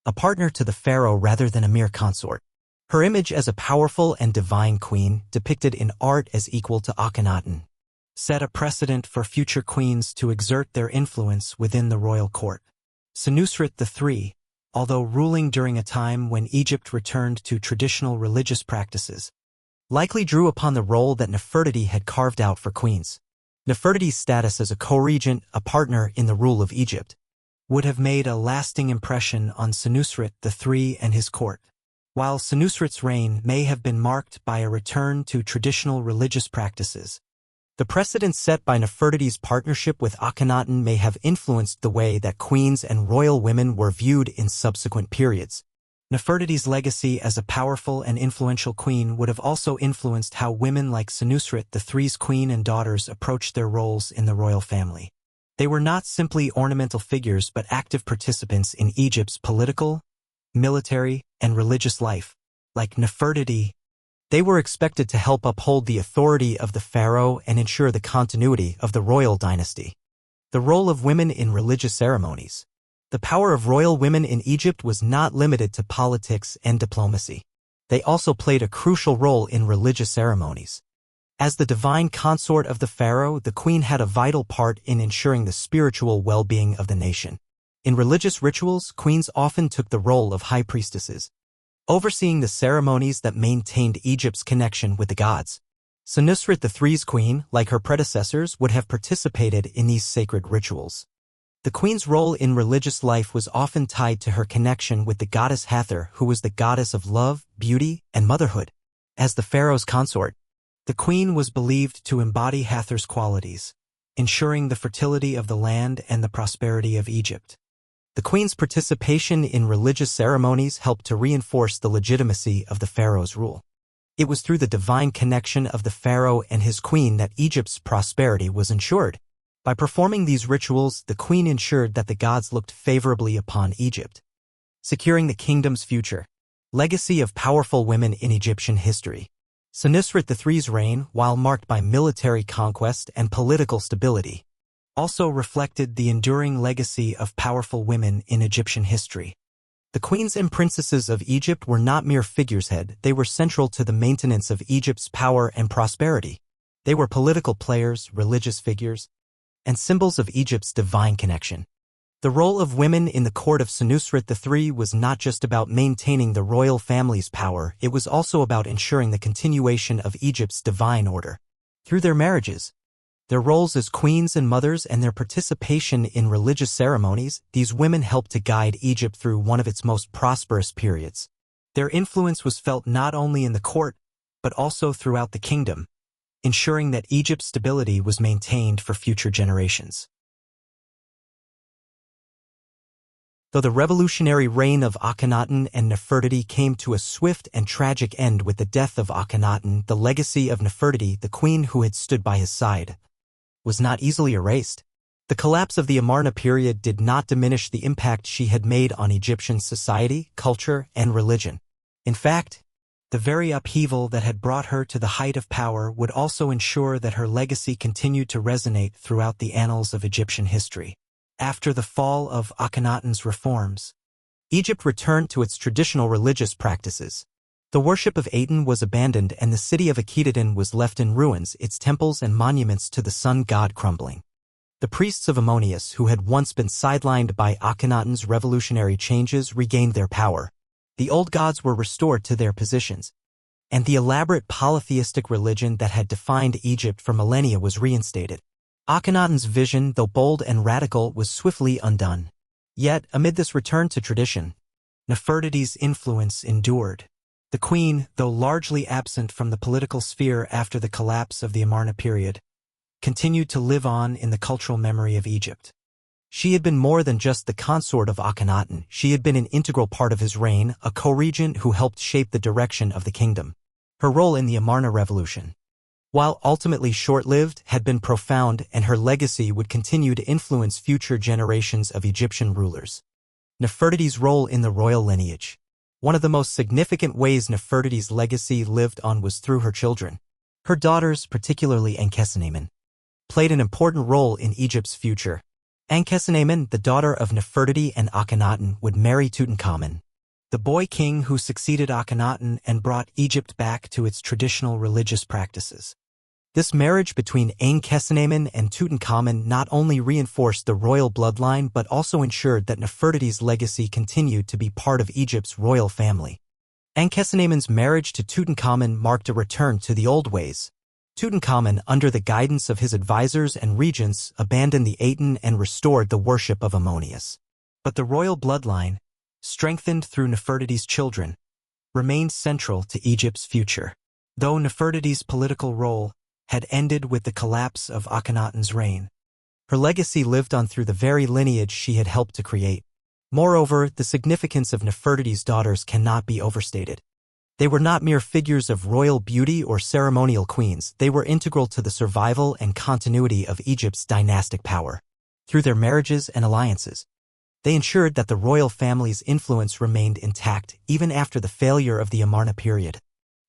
a partner to the pharaoh rather than a mere consort. Her image as a powerful and divine queen, depicted in art as equal to Akhenaten, set a precedent for future queens to exert their influence within the royal court. Senusret III, although ruling during a time when Egypt returned to traditional religious practices, likely drew upon the role that Nefertiti had carved out for queens. Nefertiti's status as a co-regent, a partner in the rule of Egypt, would have made a lasting impression on Senusret III and his court. While Senusret's reign may have been marked by a return to traditional religious practices, the precedent set by Nefertiti's partnership with Akhenaten may have influenced the way that queens and royal women were viewed in subsequent periods. Nefertiti's legacy as a powerful and influential queen would have also influenced how women like Senusret III's queen and daughters approached their roles in the royal family. They were not simply ornamental figures but active participants in Egypt's political, military, and religious life. Like Nefertiti, they were expected to help uphold the authority of the pharaoh and ensure the continuity of the royal dynasty. The role of women in religious ceremonies. The power of royal women in Egypt was not limited to politics and diplomacy. They also played a crucial role in religious ceremonies. As the divine consort of the pharaoh, the queen had a vital part in ensuring the spiritual well-being of the nation. In religious rituals, queens often took the role of high priestesses, overseeing the ceremonies that maintained Egypt's connection with the gods. Senusret III's queen, like her predecessors, would have participated in these sacred rituals. The queen's role in religious life was often tied to her connection with the goddess Hathor, who was the goddess of love, beauty, and motherhood. As the pharaoh's consort, the queen was believed to embody Hathor's qualities, ensuring the fertility of the land and the prosperity of Egypt. The queen's participation in religious ceremonies helped to reinforce the legitimacy of the pharaoh's rule. It was through the divine connection of the pharaoh and his queen that Egypt's prosperity was ensured. By performing these rituals, the queen ensured that the gods looked favorably upon Egypt, securing the kingdom's future. Legacy of powerful women in Egyptian history. Senusret III's reign, while marked by military conquest and political stability, also reflected the enduring legacy of powerful women in Egyptian history. The queens and princesses of Egypt were not mere figureheads, they were central to the maintenance of Egypt's power and prosperity. They were political players, religious figures, and symbols of Egypt's divine connection. The role of women in the court of Senusret III was not just about maintaining the royal family's power, it was also about ensuring the continuation of Egypt's divine order. Through their marriages, their roles as queens and mothers, and their participation in religious ceremonies, these women helped to guide Egypt through one of its most prosperous periods. Their influence was felt not only in the court, but also throughout the kingdom, ensuring that Egypt's stability was maintained for future generations. Though the revolutionary reign of Akhenaten and Nefertiti came to a swift and tragic end with the death of Akhenaten, the legacy of Nefertiti, the queen who had stood by his side, was not easily erased. The collapse of the Amarna period did not diminish the impact she had made on Egyptian society, culture, and religion. In fact, the very upheaval that had brought her to the height of power would also ensure that her legacy continued to resonate throughout the annals of Egyptian history. After the fall of Akhenaten's reforms, Egypt returned to its traditional religious practices. The worship of Aten was abandoned and the city of Akhenaten was left in ruins, its temples and monuments to the sun god crumbling. The priests of Ammonius, who had once been sidelined by Akhenaten's revolutionary changes, regained their power. The old gods were restored to their positions, and the elaborate polytheistic religion that had defined Egypt for millennia was reinstated. Akhenaten's vision, though bold and radical, was swiftly undone. Yet, amid this return to tradition, Nefertiti's influence endured. The queen, though largely absent from the political sphere after the collapse of the Amarna period, continued to live on in the cultural memory of Egypt. She had been more than just the consort of Akhenaten, she had been an integral part of his reign, a co-regent who helped shape the direction of the kingdom. Her role in the Amarna revolution, while ultimately short-lived, had been profound, and her legacy would continue to influence future generations of Egyptian rulers. Nefertiti's role in the royal lineage. One of the most significant ways Nefertiti's legacy lived on was through her children. Her daughters, particularly Akhenaten, played an important role in Egypt's future. Akhenaten, the daughter of Nefertiti and Akhenaten, would marry Tutankhamun, the boy king who succeeded Akhenaten and brought Egypt back to its traditional religious practices. This marriage between Akhenaten and Tutankhamun not only reinforced the royal bloodline but also ensured that Nefertiti's legacy continued to be part of Egypt's royal family. Akhenaten's marriage to Tutankhamun marked a return to the old ways. Tutankhamun, under the guidance of his advisors and regents, abandoned the Aten and restored the worship of Ammonius. But the royal bloodline, strengthened through Nefertiti's children, remained central to Egypt's future. Though Nefertiti's political role had ended with the collapse of Akhenaten's reign, her legacy lived on through the very lineage she had helped to create. Moreover, the significance of Nefertiti's daughters cannot be overstated. They were not mere figures of royal beauty or ceremonial queens, they were integral to the survival and continuity of Egypt's dynastic power. Through their marriages and alliances, they ensured that the royal family's influence remained intact even after the failure of the Amarna period.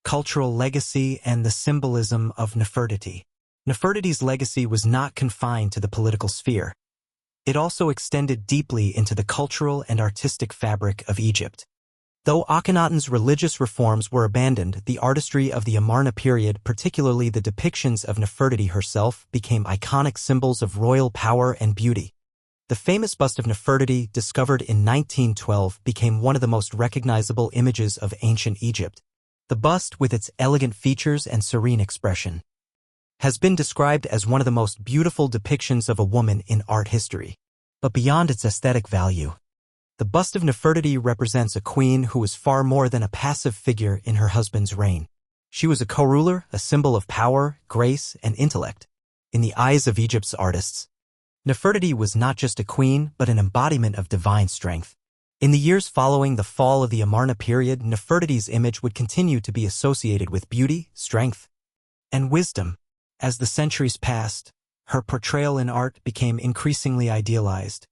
Cultural legacy and the symbolism of Nefertiti. Nefertiti's legacy was not confined to the political sphere. It also extended deeply into the cultural and artistic fabric of Egypt. Though Akhenaten's religious reforms were abandoned, the artistry of the Amarna period, particularly the depictions of Nefertiti herself, became iconic symbols of royal power and beauty. The famous bust of Nefertiti, discovered in 1912, became one of the most recognizable images of ancient Egypt. The bust, with its elegant features and serene expression, has been described as one of the most beautiful depictions of a woman in art history. But beyond its aesthetic value, the bust of Nefertiti represents a queen who was far more than a passive figure in her husband's reign. She was a co-ruler, a symbol of power, grace, and intellect. In the eyes of Egypt's artists, Nefertiti was not just a queen but an embodiment of divine strength. In the years following the fall of the Amarna period, Nefertiti's image would continue to be associated with beauty, strength, and wisdom. As the centuries passed, her portrayal in art became increasingly idealized,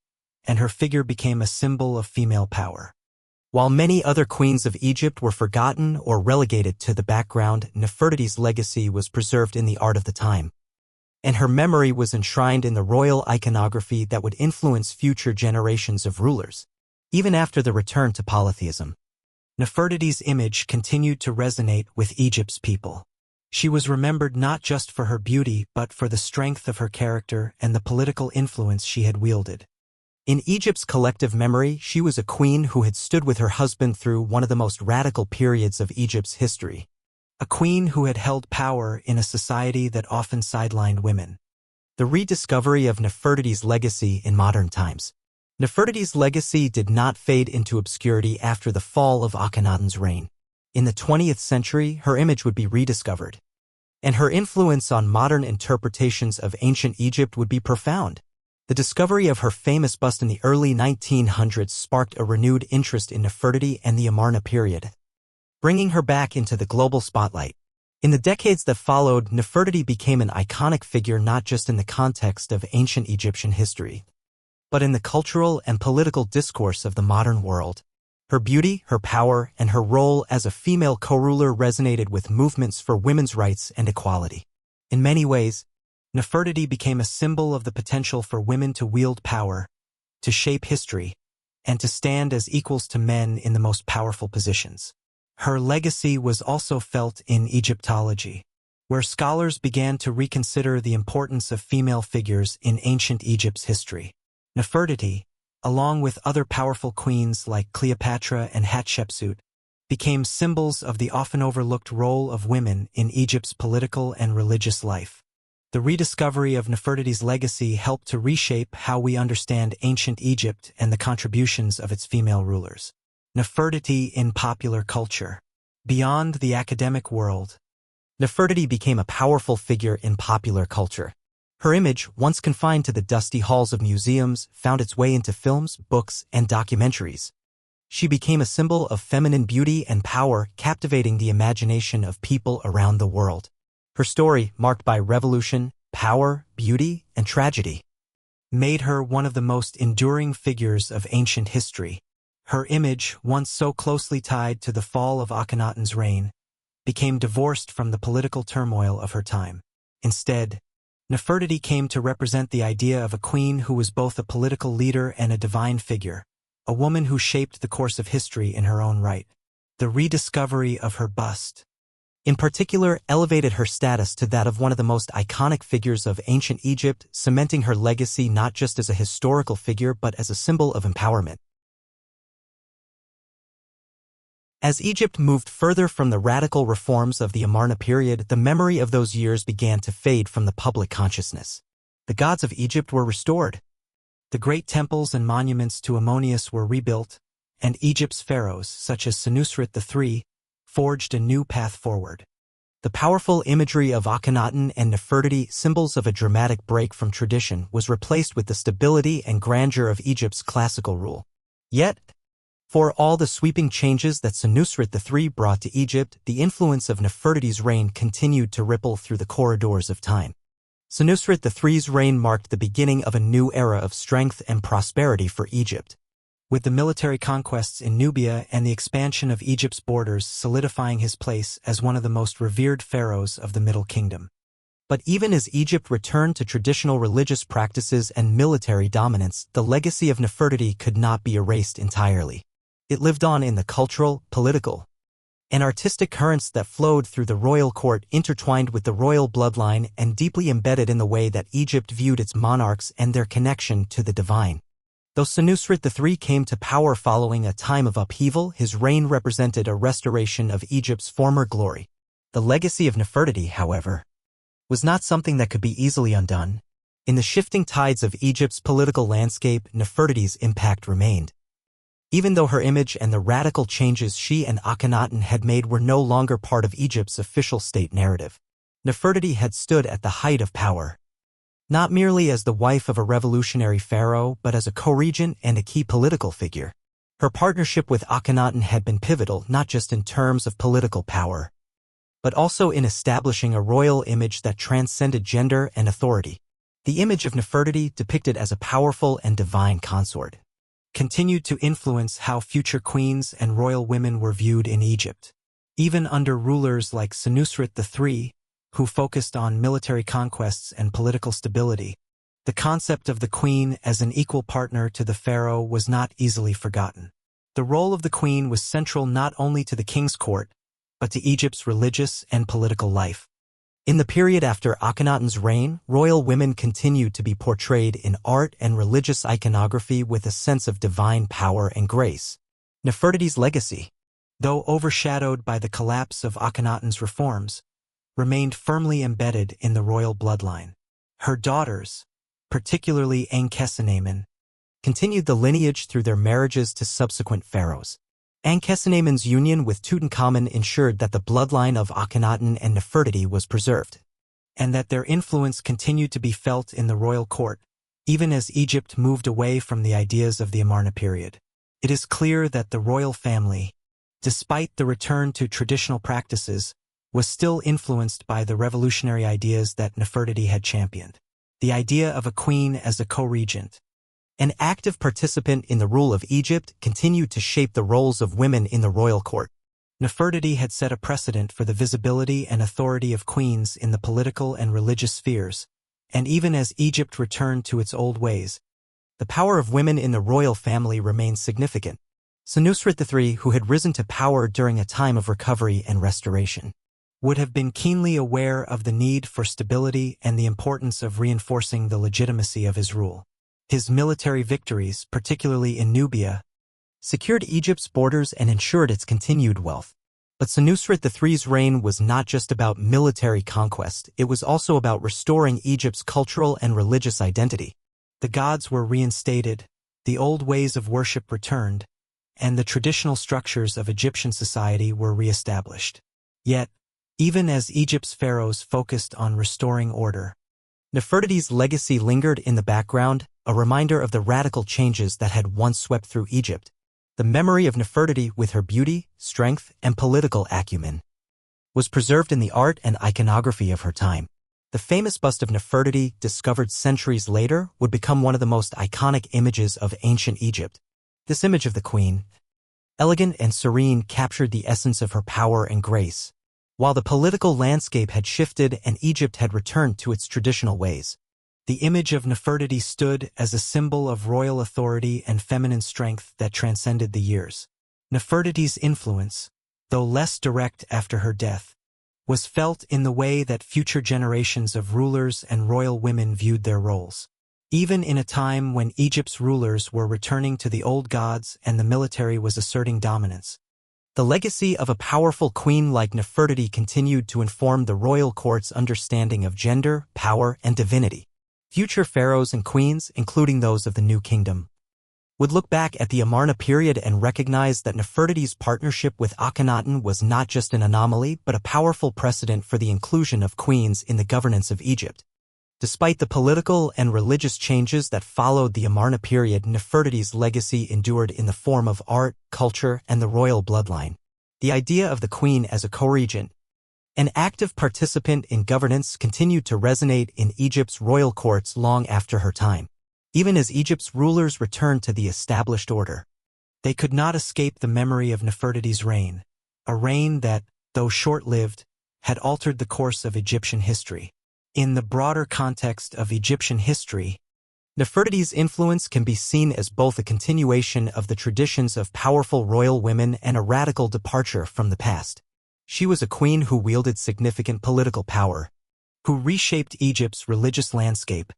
and her figure became a symbol of female power. While many other queens of Egypt were forgotten or relegated to the background, Nefertiti's legacy was preserved in the art of the time, and her memory was enshrined in the royal iconography that would influence future generations of rulers. Even after the return to polytheism, Nefertiti's image continued to resonate with Egypt's people. She was remembered not just for her beauty but for the strength of her character and the political influence she had wielded. In Egypt's collective memory, she was a queen who had stood with her husband through one of the most radical periods of Egypt's history. A queen who had held power in a society that often sidelined women. The rediscovery of Nefertiti's legacy in modern times. Nefertiti's legacy did not fade into obscurity after the fall of Akhenaten's reign. In the 20th century, her image would be rediscovered, and her influence on modern interpretations of ancient Egypt would be profound. The discovery of her famous bust in the early 1900s sparked a renewed interest in Nefertiti and the Amarna period, bringing her back into the global spotlight. In the decades that followed, Nefertiti became an iconic figure not just in the context of ancient Egyptian history, but in the cultural and political discourse of the modern world. Her beauty, her power, and her role as a female co-ruler resonated with movements for women's rights and equality. In many ways, Nefertiti became a symbol of the potential for women to wield power, to shape history, and to stand as equals to men in the most powerful positions. Her legacy was also felt in Egyptology, where scholars began to reconsider the importance of female figures in ancient Egypt's history. Nefertiti, along with other powerful queens like Cleopatra and Hatshepsut, became symbols of the often overlooked role of women in Egypt's political and religious life. The rediscovery of Nefertiti's legacy helped to reshape how we understand ancient Egypt and the contributions of its female rulers. Nefertiti in popular culture. Beyond the academic world, Nefertiti became a powerful figure in popular culture. Her image, once confined to the dusty halls of museums, found its way into films, books, and documentaries. She became a symbol of feminine beauty and power, captivating the imagination of people around the world. Her story, marked by revolution, power, beauty, and tragedy, made her one of the most enduring figures of ancient history. Her image, once so closely tied to the fall of Akhenaten's reign, became divorced from the political turmoil of her time. Instead, Nefertiti came to represent the idea of a queen who was both a political leader and a divine figure, a woman who shaped the course of history in her own right. The rediscovery of her bust, in particular, elevated her status to that of one of the most iconic figures of ancient Egypt, cementing her legacy not just as a historical figure but as a symbol of empowerment. As Egypt moved further from the radical reforms of the Amarna period, the memory of those years began to fade from the public consciousness. The gods of Egypt were restored. The great temples and monuments to Ammonius were rebuilt, and Egypt's pharaohs, such as Senusret III, forged a new path forward. The powerful imagery of Akhenaten and Nefertiti, symbols of a dramatic break from tradition, was replaced with the stability and grandeur of Egypt's classical rule. Yet, for all the sweeping changes that Senusret III brought to Egypt, the influence of Nefertiti's reign continued to ripple through the corridors of time. Senusret III's reign marked the beginning of a new era of strength and prosperity for Egypt, with the military conquests in Nubia and the expansion of Egypt's borders solidifying his place as one of the most revered pharaohs of the Middle Kingdom. But even as Egypt returned to traditional religious practices and military dominance, the legacy of Nefertiti could not be erased entirely. It lived on in the cultural, political, and artistic currents that flowed through the royal court, intertwined with the royal bloodline and deeply embedded in the way that Egypt viewed its monarchs and their connection to the divine. Though Senusret III came to power following a time of upheaval, his reign represented a restoration of Egypt's former glory. The legacy of Nefertiti, however, was not something that could be easily undone. In the shifting tides of Egypt's political landscape, Nefertiti's impact remained. Even though her image and the radical changes she and Akhenaten had made were no longer part of Egypt's official state narrative, Nefertiti had stood at the height of power, not merely as the wife of a revolutionary pharaoh but as a co-regent and a key political figure. Her partnership with Akhenaten had been pivotal not just in terms of political power, but also in establishing a royal image that transcended gender and authority. The image of Nefertiti, depicted as a powerful and divine consort, continued to influence how future queens and royal women were viewed in Egypt. Even under rulers like Senusret III, who focused on military conquests and political stability, the concept of the queen as an equal partner to the pharaoh was not easily forgotten. The role of the queen was central not only to the king's court, but to Egypt's religious and political life. In the period after Akhenaten's reign, royal women continued to be portrayed in art and religious iconography with a sense of divine power and grace. Nefertiti's legacy, though overshadowed by the collapse of Akhenaten's reforms, remained firmly embedded in the royal bloodline. Her daughters, particularly Akhenaten, continued the lineage through their marriages to subsequent pharaohs. Akhenaten's union with Tutankhamun ensured that the bloodline of Akhenaten and Nefertiti was preserved, and that their influence continued to be felt in the royal court, even as Egypt moved away from the ideas of the Amarna period. It is clear that the royal family, despite the return to traditional practices, was still influenced by the revolutionary ideas that Nefertiti had championed. The idea of a queen as a co-regent, an active participant in the rule of Egypt, continued to shape the roles of women in the royal court. Nefertiti had set a precedent for the visibility and authority of queens in the political and religious spheres, and even as Egypt returned to its old ways, the power of women in the royal family remained significant. Senusret III, who had risen to power during a time of recovery and restoration, would have been keenly aware of the need for stability and the importance of reinforcing the legitimacy of his rule. His military victories, particularly in Nubia, secured Egypt's borders and ensured its continued wealth. But Senusret III's reign was not just about military conquest, it was also about restoring Egypt's cultural and religious identity. The gods were reinstated, the old ways of worship returned, and the traditional structures of Egyptian society were reestablished. Yet, even as Egypt's pharaohs focused on restoring order, Nefertiti's legacy lingered in the background, a reminder of the radical changes that had once swept through Egypt. The memory of Nefertiti, with her beauty, strength, and political acumen, was preserved in the art and iconography of her time. The famous bust of Nefertiti, discovered centuries later, would become one of the most iconic images of ancient Egypt. This image of the queen, elegant and serene, captured the essence of her power and grace. While the political landscape had shifted and Egypt had returned to its traditional ways, the image of Nefertiti stood as a symbol of royal authority and feminine strength that transcended the years. Nefertiti's influence, though less direct after her death, was felt in the way that future generations of rulers and royal women viewed their roles. Even in a time when Egypt's rulers were returning to the old gods and the military was asserting dominance, the legacy of a powerful queen like Nefertiti continued to inform the royal court's understanding of gender, power, and divinity. Future pharaohs and queens, including those of the New Kingdom, would look back at the Amarna period and recognize that Nefertiti's partnership with Akhenaten was not just an anomaly but a powerful precedent for the inclusion of queens in the governance of Egypt. Despite the political and religious changes that followed the Amarna period, Nefertiti's legacy endured in the form of art, culture, and the royal bloodline. The idea of the queen as a co-regent, an active participant in governance, continued to resonate in Egypt's royal courts long after her time. Even as Egypt's rulers returned to the established order, they could not escape the memory of Nefertiti's reign, a reign that, though short-lived, had altered the course of Egyptian history. In the broader context of Egyptian history, Nefertiti's influence can be seen as both a continuation of the traditions of powerful royal women and a radical departure from the past. She was a queen who wielded significant political power, who reshaped Egypt's religious landscape,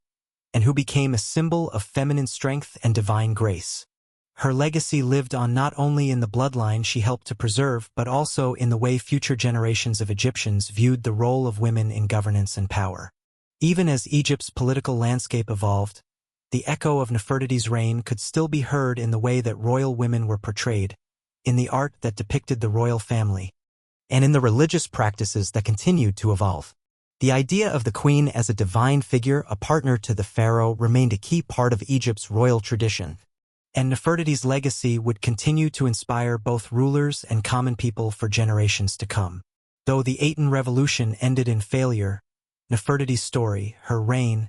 and who became a symbol of feminine strength and divine grace. Her legacy lived on not only in the bloodline she helped to preserve but also in the way future generations of Egyptians viewed the role of women in governance and power. Even as Egypt's political landscape evolved, the echo of Nefertiti's reign could still be heard in the way that royal women were portrayed, in the art that depicted the royal family, and in the religious practices that continued to evolve. The idea of the queen as a divine figure, a partner to the pharaoh, remained a key part of Egypt's royal tradition, and Nefertiti's legacy would continue to inspire both rulers and common people for generations to come. Though the Aten revolution ended in failure, Nefertiti's story, her reign,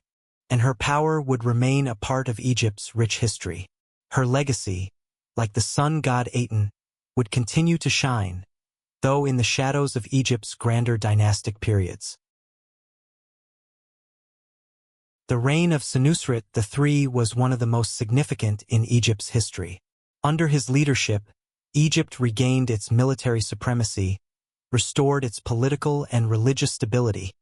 and her power would remain a part of Egypt's rich history. Her legacy, like the sun god Aten, would continue to shine, though in the shadows of Egypt's grander dynastic periods. The reign of Senusret III was one of the most significant in Egypt's history. Under his leadership, Egypt regained its military supremacy, restored its political and religious stability,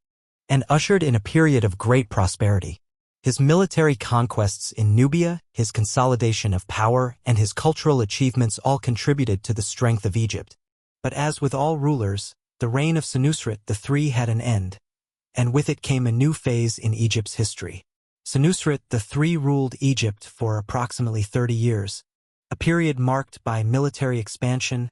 and ushered in a period of great prosperity. His military conquests in Nubia, his consolidation of power, and his cultural achievements all contributed to the strength of Egypt. But as with all rulers, the reign of Senusret III had an end, and with it came a new phase in Egypt's history. Senusret III ruled Egypt for approximately 30 years, a period marked by military expansion,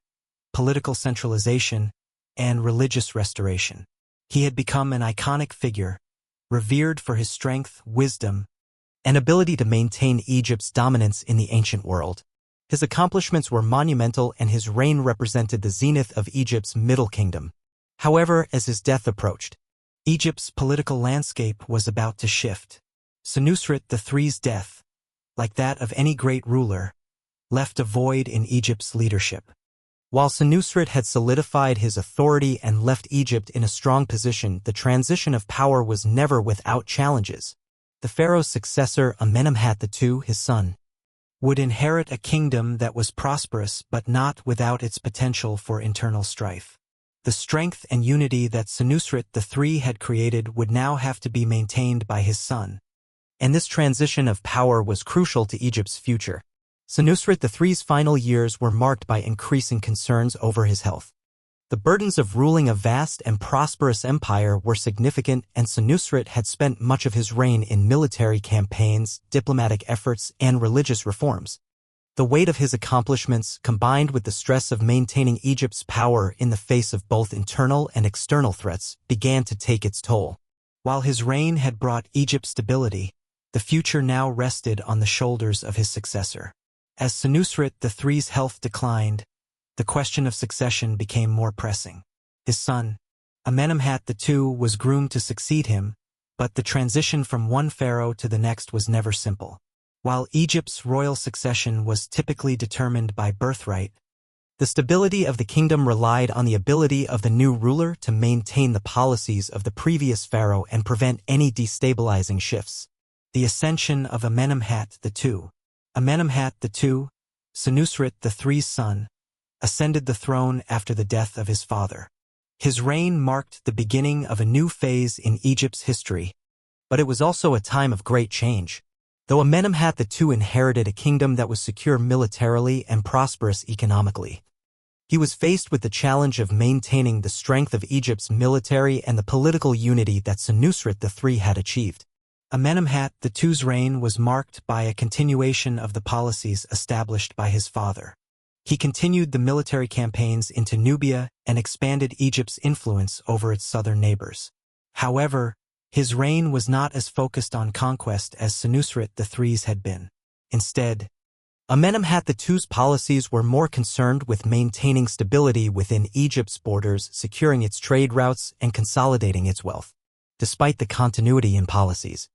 political centralization, and religious restoration. He had become an iconic figure, revered for his strength, wisdom, and ability to maintain Egypt's dominance in the ancient world. His accomplishments were monumental, and his reign represented the zenith of Egypt's Middle Kingdom. However, as his death approached, Egypt's political landscape was about to shift. Senusret III's death, like that of any great ruler, left a void in Egypt's leadership. While Senusret had solidified his authority and left Egypt in a strong position, the transition of power was never without challenges. The pharaoh's successor, Amenemhat II, his son, would inherit a kingdom that was prosperous but not without its potential for internal strife. The strength and unity that Senusret III had created would now have to be maintained by his son, and this transition of power was crucial to Egypt's future. Senusret III's final years were marked by increasing concerns over his health. The burdens of ruling a vast and prosperous empire were significant, and Senusret had spent much of his reign in military campaigns, diplomatic efforts, and religious reforms. The weight of his accomplishments, combined with the stress of maintaining Egypt's power in the face of both internal and external threats, began to take its toll. While his reign had brought Egypt stability, the future now rested on the shoulders of his successor. As Senusret III's health declined, the question of succession became more pressing. His son, Amenemhat II, was groomed to succeed him, but the transition from one pharaoh to the next was never simple. While Egypt's royal succession was typically determined by birthright, the stability of the kingdom relied on the ability of the new ruler to maintain the policies of the previous pharaoh and prevent any destabilizing shifts. The ascension of Amenemhat II. Amenemhat II, Senusret III's son, ascended the throne after the death of his father. His reign marked the beginning of a new phase in Egypt's history, but it was also a time of great change. Though Amenemhat II inherited a kingdom that was secure militarily and prosperous economically, he was faced with the challenge of maintaining the strength of Egypt's military and the political unity that Senusret III had achieved. Amenemhat II's reign was marked by a continuation of the policies established by his father. He continued the military campaigns into Nubia and expanded Egypt's influence over its southern neighbors. However, his reign was not as focused on conquest as Senusret III's had been. Instead, Amenemhat II's policies were more concerned with maintaining stability within Egypt's borders, securing its trade routes, and consolidating its wealth. Despite the continuity in policies,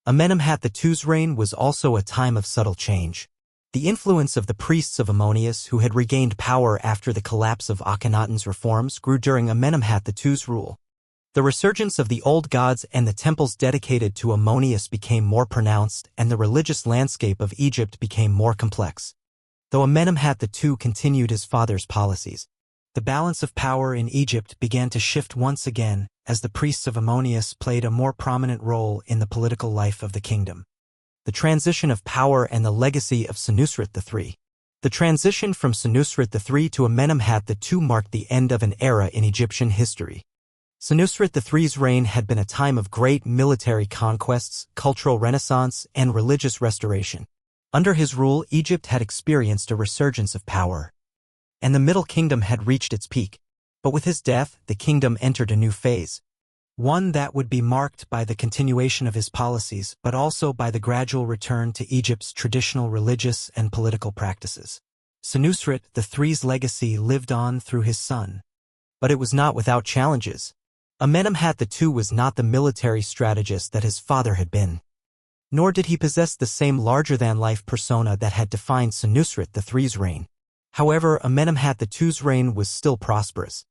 Amenemhat II's reign was also a time of subtle change. The influence of the priests of Ammonius, who had regained power after the collapse of Akhenaten's reforms, grew during Amenemhat II's rule. The resurgence of the old gods and the temples dedicated to Ammonius became more pronounced, and the religious landscape of Egypt became more complex. Though Amenemhat II continued his father's policies, the balance of power in Egypt began to shift once again as the priests of Ammonius played a more prominent role in the political life of the kingdom. The transition of power and the legacy of Senusret III. The transition from Senusret III to Amenemhat II marked the end of an era in Egyptian history. Senusret III's reign had been a time of great military conquests, cultural renaissance, and religious restoration. Under his rule, Egypt had experienced a resurgence of power, and the Middle Kingdom had reached its peak. But with his death, the kingdom entered a new phase. one that would be marked by the continuation of his policies, but also by the gradual return to Egypt's traditional religious and political practices. Senusret III's legacy lived on through his son. But it was not without challenges. Amenemhat II was not the military strategist that his father had been. Nor did he possess the same larger-than-life persona that had defined Senusret III's reign. However, Amenemhat II's reign was still prosperous,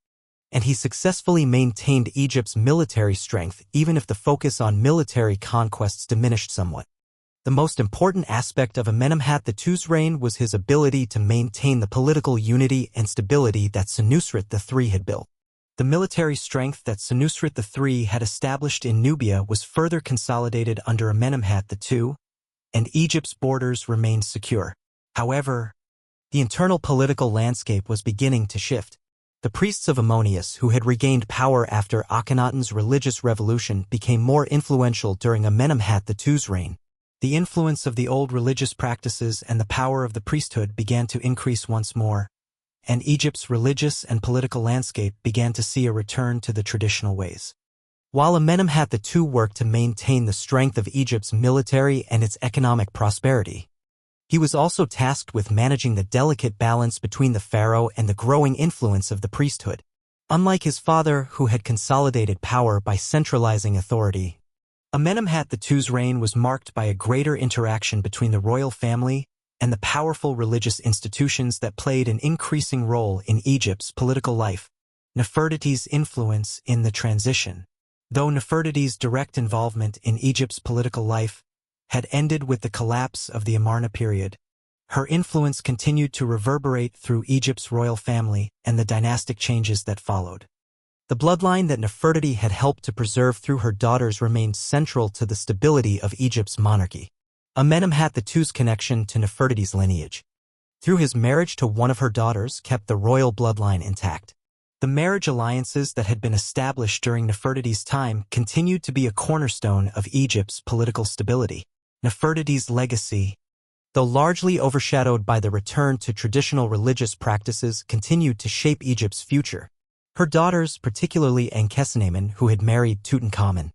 and he successfully maintained Egypt's military strength even if the focus on military conquests diminished somewhat. The most important aspect of Amenemhat II's reign was his ability to maintain the political unity and stability that Senusret III had built. The military strength that Senusret III had established in Nubia was further consolidated under Amenemhat II, and Egypt's borders remained secure. However, the internal political landscape was beginning to shift. The priests of Ammonius, who had regained power after Akhenaten's religious revolution, became more influential during Amenemhat II's reign. The influence of the old religious practices and the power of the priesthood began to increase once more, and Egypt's religious and political landscape began to see a return to the traditional ways. While Amenemhat II worked to maintain the strength of Egypt's military and its economic prosperity, he was also tasked with managing the delicate balance between the pharaoh and the growing influence of the priesthood. Unlike his father, who had consolidated power by centralizing authority, Amenemhat II's reign was marked by a greater interaction between the royal family and the powerful religious institutions that played an increasing role in Egypt's political life. Nefertiti's influence in the transition. Though Nefertiti's direct involvement in Egypt's political life had ended with the collapse of the Amarna period, her influence continued to reverberate through Egypt's royal family and the dynastic changes that followed. The bloodline that Nefertiti had helped to preserve through her daughters remained central to the stability of Egypt's monarchy. Amenemhat II's connection to Nefertiti's lineage, through his marriage to one of her daughters, kept the royal bloodline intact. The marriage alliances that had been established during Nefertiti's time continued to be a cornerstone of Egypt's political stability. Nefertiti's legacy, though largely overshadowed by the return to traditional religious practices, continued to shape Egypt's future. Her daughters, particularly Akhenaten, who had married Tutankhamun,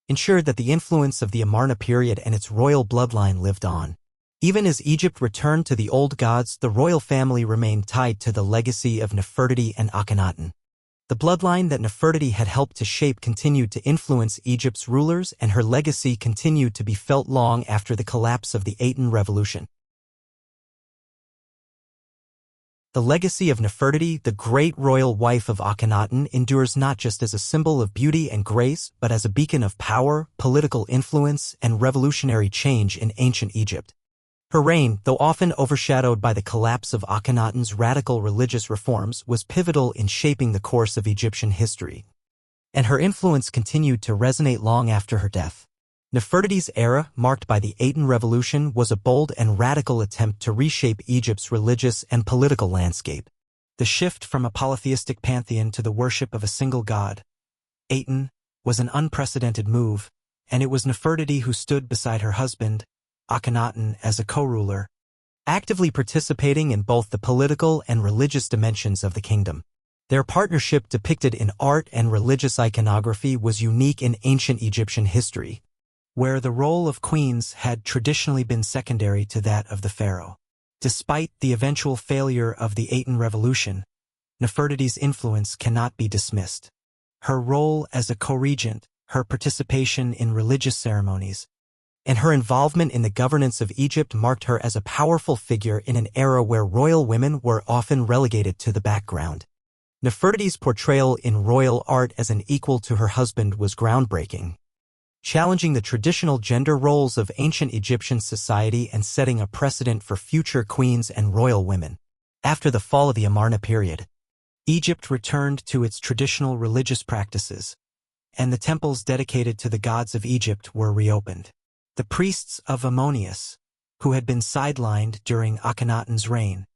ensured that the influence of the Amarna period and its royal bloodline lived on. Even as Egypt returned to the old gods, the royal family remained tied to the legacy of Nefertiti and Akhenaten. The bloodline that Nefertiti had helped to shape continued to influence Egypt's rulers, and her legacy continued to be felt long after the collapse of the Aten revolution. The legacy of Nefertiti, the great royal wife of Akhenaten, endures not just as a symbol of beauty and grace, but as a beacon of power, political influence, and revolutionary change in ancient Egypt. Her reign, though often overshadowed by the collapse of Akhenaten's radical religious reforms, was pivotal in shaping the course of Egyptian history, and her influence continued to resonate long after her death. Nefertiti's era, marked by the Aten Revolution, was a bold and radical attempt to reshape Egypt's religious and political landscape. The shift from a polytheistic pantheon to the worship of a single god, Aten, was an unprecedented move, and it was Nefertiti who stood beside her husband, Akhenaten, as a co-ruler, actively participating in both the political and religious dimensions of the kingdom. Their partnership, depicted in art and religious iconography, was unique in ancient Egyptian history, where the role of queens had traditionally been secondary to that of the pharaoh. Despite the eventual failure of the Aten revolution, Nefertiti's influence cannot be dismissed. Her role as a co-regent, her participation in religious ceremonies, and her involvement in the governance of Egypt marked her as a powerful figure in an era where royal women were often relegated to the background. Nefertiti's portrayal in royal art as an equal to her husband was groundbreaking, challenging the traditional gender roles of ancient Egyptian society and setting a precedent for future queens and royal women. After the fall of the Amarna period, Egypt returned to its traditional religious practices, and the temples dedicated to the gods of Egypt were reopened. The priests of Ammonius, who had been sidelined during Akhenaten's reign,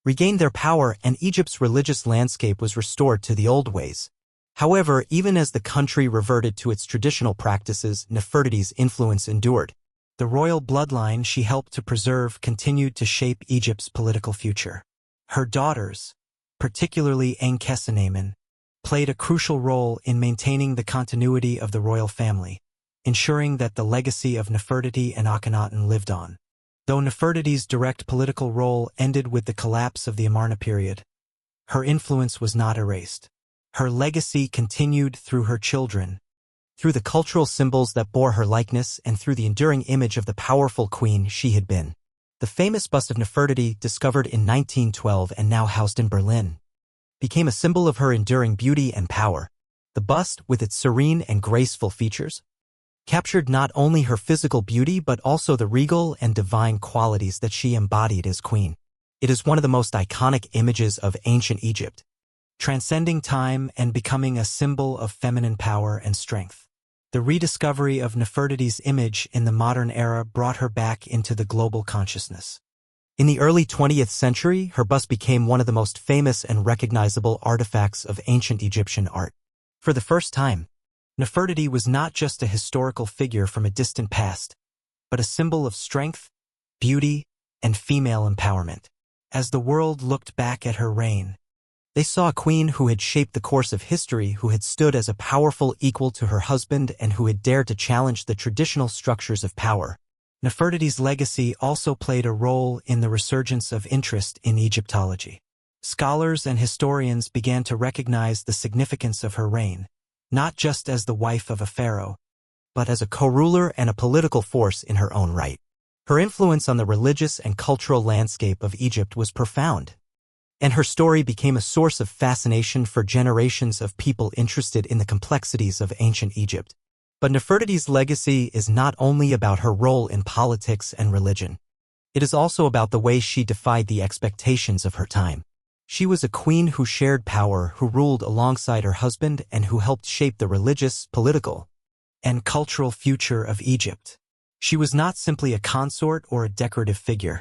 regained their power, and Egypt's religious landscape was restored to the old ways. However, even as the country reverted to its traditional practices, Nefertiti's influence endured. The royal bloodline she helped to preserve continued to shape Egypt's political future. Her daughters, particularly Akhenaten, played a crucial role in maintaining the continuity of the royal family, ensuring that the legacy of Nefertiti and Akhenaten lived on. Though Nefertiti's direct political role ended with the collapse of the Amarna period, her influence was not erased. Her legacy continued through her children, through the cultural symbols that bore her likeness, and through the enduring image of the powerful queen she had been. The famous bust of Nefertiti, discovered in 1912 and now housed in Berlin, became a symbol of her enduring beauty and power. The bust, with its serene and graceful features, captured not only her physical beauty but also the regal and divine qualities that she embodied as queen. It is one of the most iconic images of ancient Egypt, transcending time and becoming a symbol of feminine power and strength. The rediscovery of Nefertiti's image in the modern era brought her back into the global consciousness. In the early 20th century, her bust became one of the most famous and recognizable artifacts of ancient Egyptian art. For the first time, Nefertiti was not just a historical figure from a distant past, but a symbol of strength, beauty, and female empowerment. As the world looked back at her reign, they saw a queen who had shaped the course of history, who had stood as a powerful equal to her husband, and who had dared to challenge the traditional structures of power. Nefertiti's legacy also played a role in the resurgence of interest in Egyptology. Scholars and historians began to recognize the significance of her reign, not just as the wife of a pharaoh, but as a co-ruler and a political force in her own right. Her influence on the religious and cultural landscape of Egypt was profound, and her story became a source of fascination for generations of people interested in the complexities of ancient Egypt. But Nefertiti's legacy is not only about her role in politics and religion. It is also about the way she defied the expectations of her time. She was a queen who shared power, who ruled alongside her husband, and who helped shape the religious, political, and cultural future of Egypt. She was not simply a consort or a decorative figure.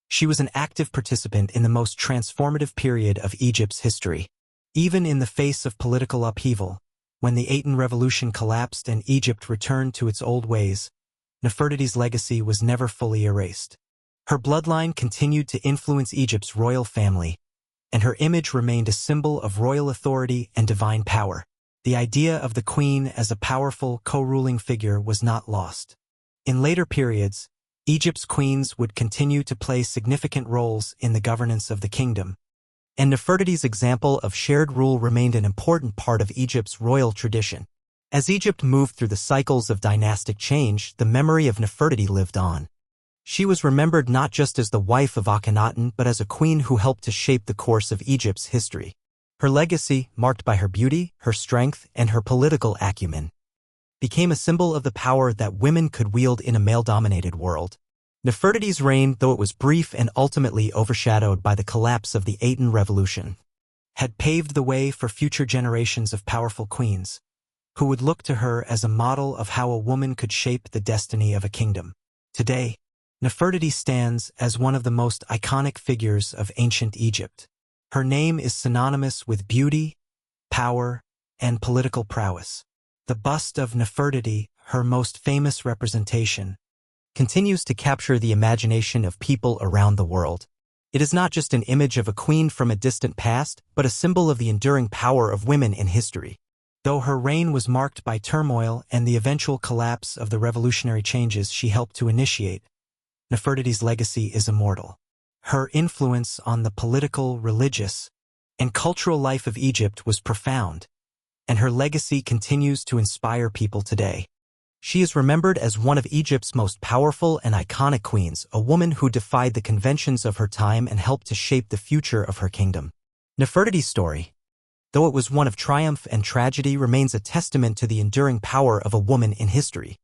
She was an active participant in the most transformative period of Egypt's history. Even in the face of political upheaval, when the Aten revolution collapsed and Egypt returned to its old ways, Nefertiti's legacy was never fully erased. Her bloodline continued to influence Egypt's royal family, and her image remained a symbol of royal authority and divine power. The idea of the queen as a powerful, co-ruling figure was not lost. In later periods, Egypt's queens would continue to play significant roles in the governance of the kingdom, and Nefertiti's example of shared rule remained an important part of Egypt's royal tradition. As Egypt moved through the cycles of dynastic change, the memory of Nefertiti lived on. She was remembered not just as the wife of Akhenaten, but as a queen who helped to shape the course of Egypt's history. Her legacy, marked by her beauty, her strength, and her political acumen, became a symbol of the power that women could wield in a male-dominated world. Nefertiti's reign, though it was brief and ultimately overshadowed by the collapse of the Aten revolution, had paved the way for future generations of powerful queens, who would look to her as a model of how a woman could shape the destiny of a kingdom. Today, Nefertiti stands as one of the most iconic figures of ancient Egypt. Her name is synonymous with beauty, power, and political prowess. The bust of Nefertiti, her most famous representation, continues to capture the imagination of people around the world. It is not just an image of a queen from a distant past, but a symbol of the enduring power of women in history. Though her reign was marked by turmoil and the eventual collapse of the revolutionary changes she helped to initiate, Nefertiti's legacy is immortal. Her influence on the political, religious, and cultural life of Egypt was profound, and her legacy continues to inspire people today. She is remembered as one of Egypt's most powerful and iconic queens, a woman who defied the conventions of her time and helped to shape the future of her kingdom. Nefertiti's story, though it was one of triumph and tragedy, remains a testament to the enduring power of a woman in history.